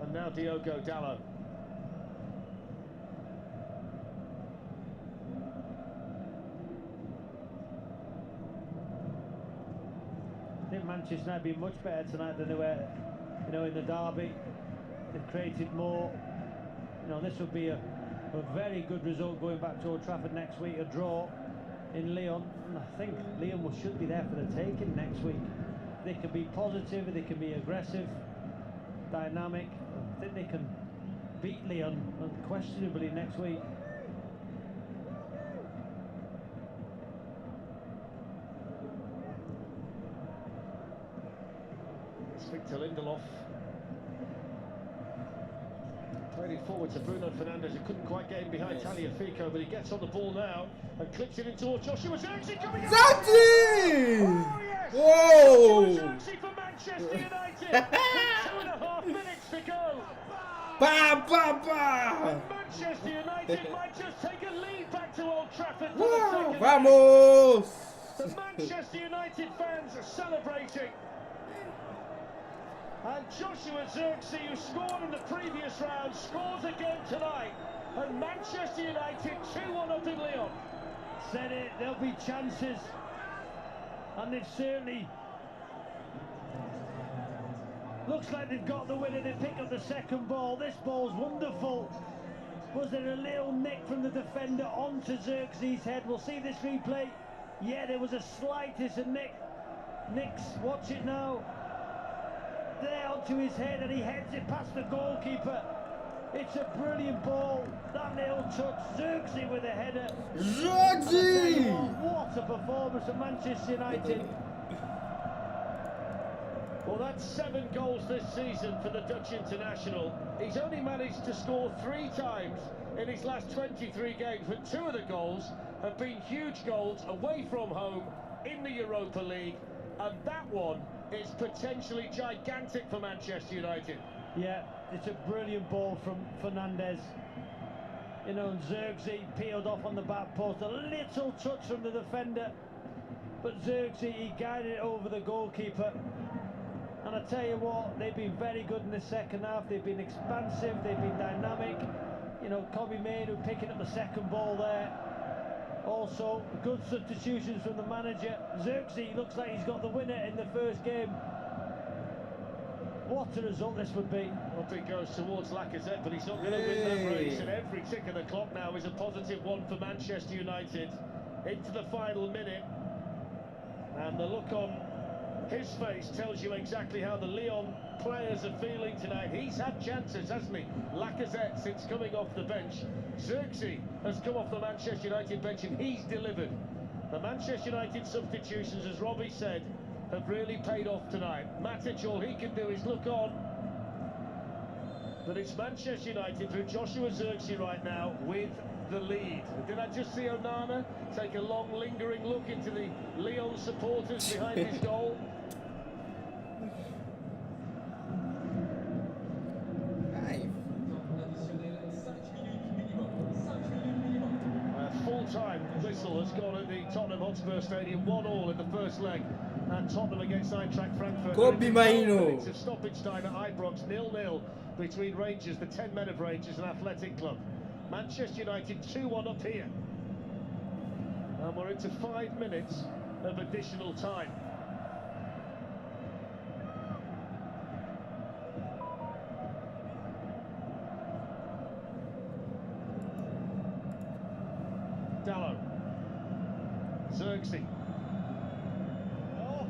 And now Diogo Dalot. I think Manchester United been much better tonight than they were, in the derby. They've created more. This would be a very good result going back to Old Trafford next week, a draw in Lyon. And I think Lyon should be there for the taking next week. They can be positive, they can be aggressive, dynamic. I think they can beat Lyon unquestionably next week. It's Victor Lindelof. Played it forward to Bruno Fernandes, who couldn't quite get him behind Tagliafico, but he gets on the ball now and clips it in towards Joshua Zirkzee coming up. Zirkzee! Oh yes! Whoa! Joshua Zirkzee for Manchester United. 2.5 minutes to go. Ba ba ba! And Manchester United might just take a lead back to Old Trafford for Wow! the second Vamos! leg. The Manchester United fans are celebrating. And Joshua Zirkzee, who scored in the previous round, scores again tonight. And Manchester United 2-1 up in Lyon. Said it, there'll be chances. And they've certainly... Looks like they've got the winner. They pick up the second ball. This ball's wonderful. Was there a little nick from the defender onto Zirkzee's head? We'll see this replay. Yeah, there was a slightest nick. Watch it now. There onto his head, and he heads it past the goalkeeper. It's a brilliant ball. That little touch. Zirkzee with a header. Zirkzee! What a performance of Manchester United. Well, that's 7 goals this season for the Dutch international. He's only managed to score 3 times in his last 23 games, but 2 of the goals have been huge goals away from home in the Europa League, and that one is potentially gigantic for Manchester United. Yeah, it's a brilliant ball from Fernandes. And Zirkzee peeled off on the back post. A little touch from the defender, but Zirkzee, he guided it over the goalkeeper. And I tell you what, they've been very good in the second half. They've been expansive, they've been dynamic. Kobbie Mainoo picking up the second ball there. Also, good substitutions from the manager. Zirkzee looks like he's got the winner in the first game. What a result this would be. Up it goes towards Lacazette, but he's not going to win that race. And every tick of the clock now is a positive one for Manchester United. Into the final minute. And the look on his face tells you exactly how the Lyon players are feeling tonight. He's had chances, hasn't he? Lacazette, since coming off the bench. Xerxes has come off the Manchester United bench and he's delivered. The Manchester United substitutions, as Robbie said, have really paid off tonight. Matic, all he can do is look on. But it's Manchester United through Joshua Xerxes right now with the lead. Did I just see Onana take a long, lingering look into the Lyon supporters behind his goal? Full-time whistle has gone at the Tottenham Hotspur Stadium, 1-1 in the first leg, and Tottenham against Eintracht Frankfurt. Kobe Maino. Minutes of stoppage time at Ibrox, 0-0 between Rangers, the 10 men of Rangers, and Athletic Club. Manchester United 2-1 up here, and we're into 5 minutes of additional time. Dallo. Xerxes.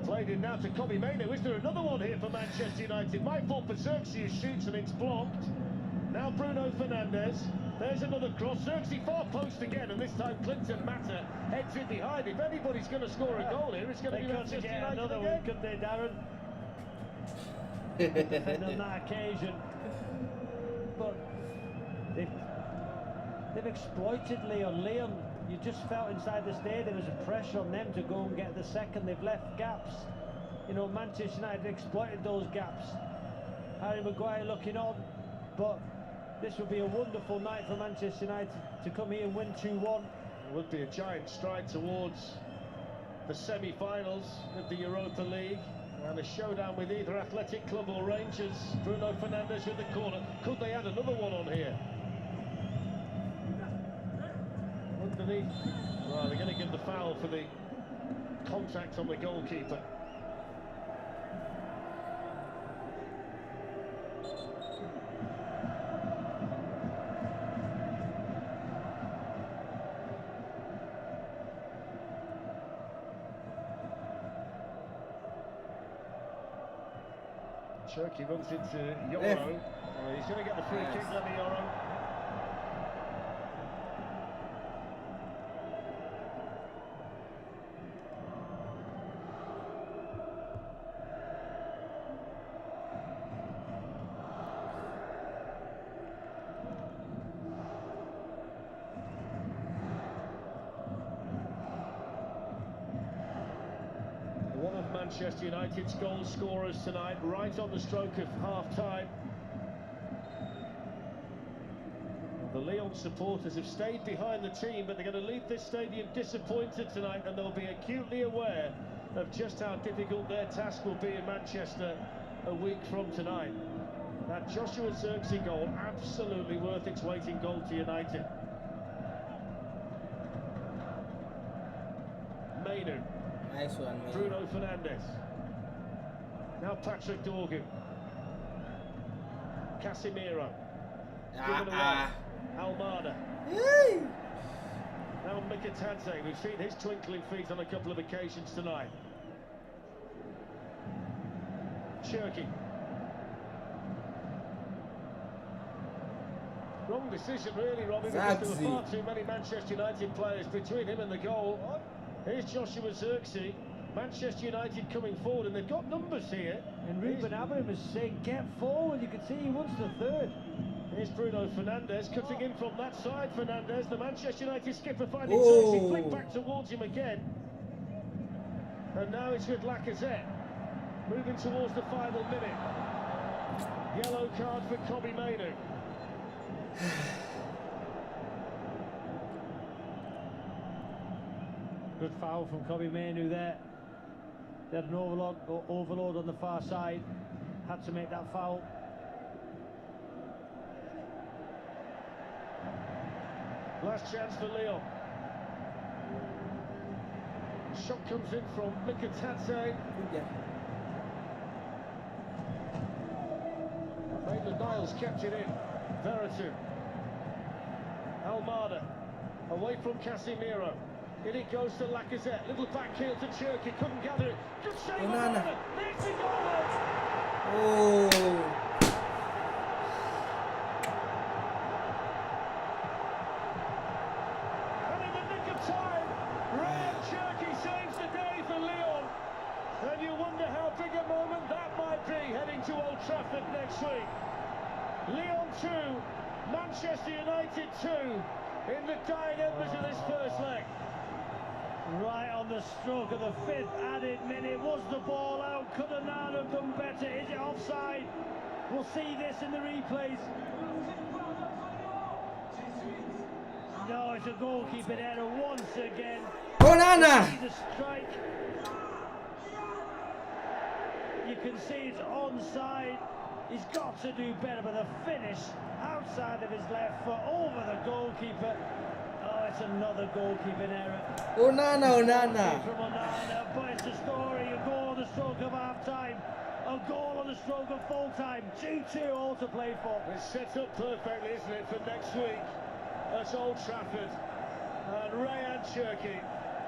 Played in now to Kobe Maino. Is there another one here for Manchester United? My fault for Xerxes, who shoots and it's blocked. Now Bruno Fernandes. There's another cross. Xerxes far post again, and this time Clinton Mata heads in behind. If anybody's going to score a goal here, it's going to be Manchester United another again. one, couldn't they, Darren? And on that occasion. But they've exploited Lyon. You just felt inside the stadium there was a pressure on them to go and get the second. They've left gaps. You know, Manchester United exploited those gaps. Harry Maguire looking on, but this would be a wonderful night for Manchester United to come here and win 2-1. It would be a giant stride towards the semi-finals of the Europa League, and a showdown with either Athletic Club or Rangers. Bruno Fernandes with the corner. Could they add another one on here? Underneath. Well, they're going to give the foul for the contact on the goalkeeper. Cherky runs into Yoro. He's going to get the free kick, Lenny Yoro. One of Manchester United's goal scorers tonight, right on the stroke of half-time. The Lyon supporters have stayed behind the team, but they're going to leave this stadium disappointed tonight, and they'll be acutely aware of just how difficult their task will be in Manchester a week from tonight. That Joshua Xerxes goal, absolutely worth its weight in gold to United. Maynard. Nice one, man. Bruno Fernandes. Now Patrick Dorgu. Casemiro. Given away. Almada. Now Mkhitaryan. We've seen his twinkling feet on a couple of occasions tonight. Cherky. Wrong decision, really, Robbie, because there were far too many Manchester United players between him and the goal. Here's Joshua Xerxes. Manchester United coming forward, and they've got numbers here. And Ruben Amorim is saying, get forward. You can see he wants the third. Here's Bruno Fernandes cutting in from that side. Fernandes, the Manchester United skipper, finding Xerxes, flick back towards him again. And now it's with Lacazette, moving towards the final minute. Yellow card for Kobe Maino. Good foul from Kobe Maino there. They had an overload on the far side. Had to make that foul. Last chance for Lyon. Shot comes in from Mkhitaryan. Wales kept it in. Veretout. Almada. Away from Casemiro. In it goes to Lacazette. Little back heel to Cherki. Couldn't gather it. Good save. Onana. Makes it goal. Oh. And in the nick of time, Ryan Cherki saves the day for Lyon. And you wonder how big a moment that might be heading to Old Trafford next week. Lyon 2, Manchester United 2 in the dying embers of this first leg. Right on the stroke of the 5th added minute. Was the ball out? Could Onana have done better? Is it offside? We'll see this in the replays. No, it's a goalkeeping error once again. Onana! The strike. You can see it's onside. He's got to do better, but the finish outside of his left foot over the goalkeeper. Oh, it's another goalkeeping error. Onana. From Onana, but it's a story. A goal on the stroke of half-time. A goal on the stroke of full-time. 2-2 all to play for. It's set up perfectly, isn't it, for next week at Old Trafford. And Ryan Cherki,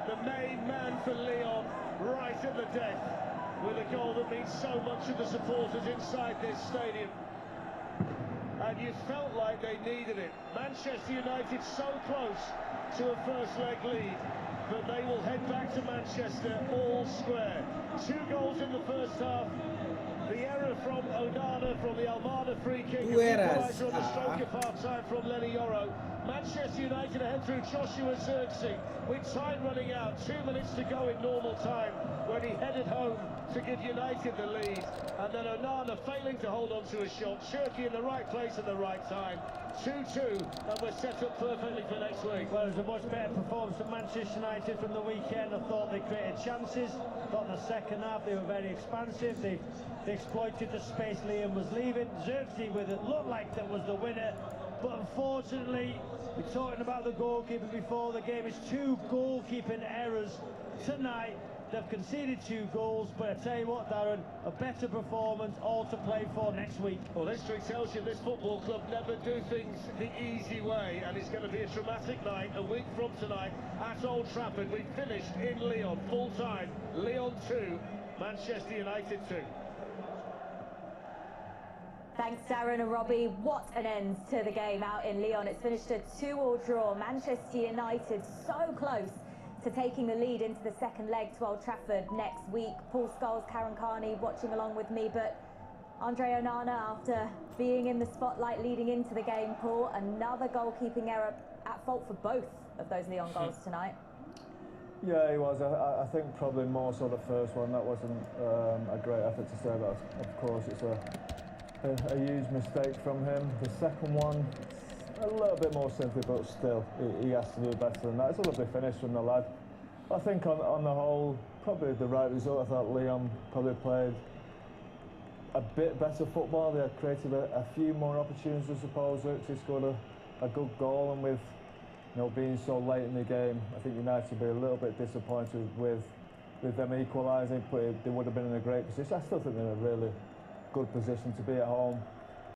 the main man for Lyon, right at the death, with a goal that means so much to the supporters inside this stadium. And you felt like they needed it. Manchester United so close to a first leg lead, but they will head back to Manchester all square. 2 goals in the first half. The error from Onana from the Almada free kick. Equaliser on the stroke of half-time from Lenny Yoro. Manchester United ahead through Joshua Zirkzee with time running out. 2 minutes to go in normal time when he headed home to give United the lead. And then Onana failing to hold on to a shot. Cherki in the right place at the right time. 2-2, and we're set up perfectly for next week. Well, it was a much better performance from Manchester United from the weekend. I thought they created chances. I thought in the second half they were very expansive. They exploited the space Lyon was leaving. Zirkzee with it looked like that was the winner. But unfortunately, we're talking about the goalkeeper before the game. It's 2 goalkeeping errors tonight. They've conceded 2 goals, but I tell you what, Darren, a better performance, all to play for next week. Well, history tells you this football club never do things the easy way, and it's going to be a dramatic night a week from tonight at Old Trafford. We finished in Lyon, full time. Lyon 2, Manchester United 2. Thanks, Darren and Robbie. What an end to the game out in Lyon. It's finished a 2-2 draw. Manchester United so close to taking the lead into the second leg to Old Trafford next week. Paul Scholes, Karen Carney watching along with me, but Andre Onana, after being in the spotlight leading into the game, Paul, another goalkeeping error, at fault for both of those Lyon goals tonight. Yeah, he was. I think probably more so the first one. That wasn't a great effort to say that. Of course, it's a huge mistake from him. The second one, a little bit more simply, but still, he has to do better than that. It's a lovely finish from the lad. I think on the whole, probably the right result. I thought Lyon probably played a bit better football. They had created a few more opportunities, I suppose. Zirkzee scored a good goal, and with being so late in the game, I think United will be a little bit disappointed with them equalising, but they would have been in a great position. I still think they're in a really good position to be at home.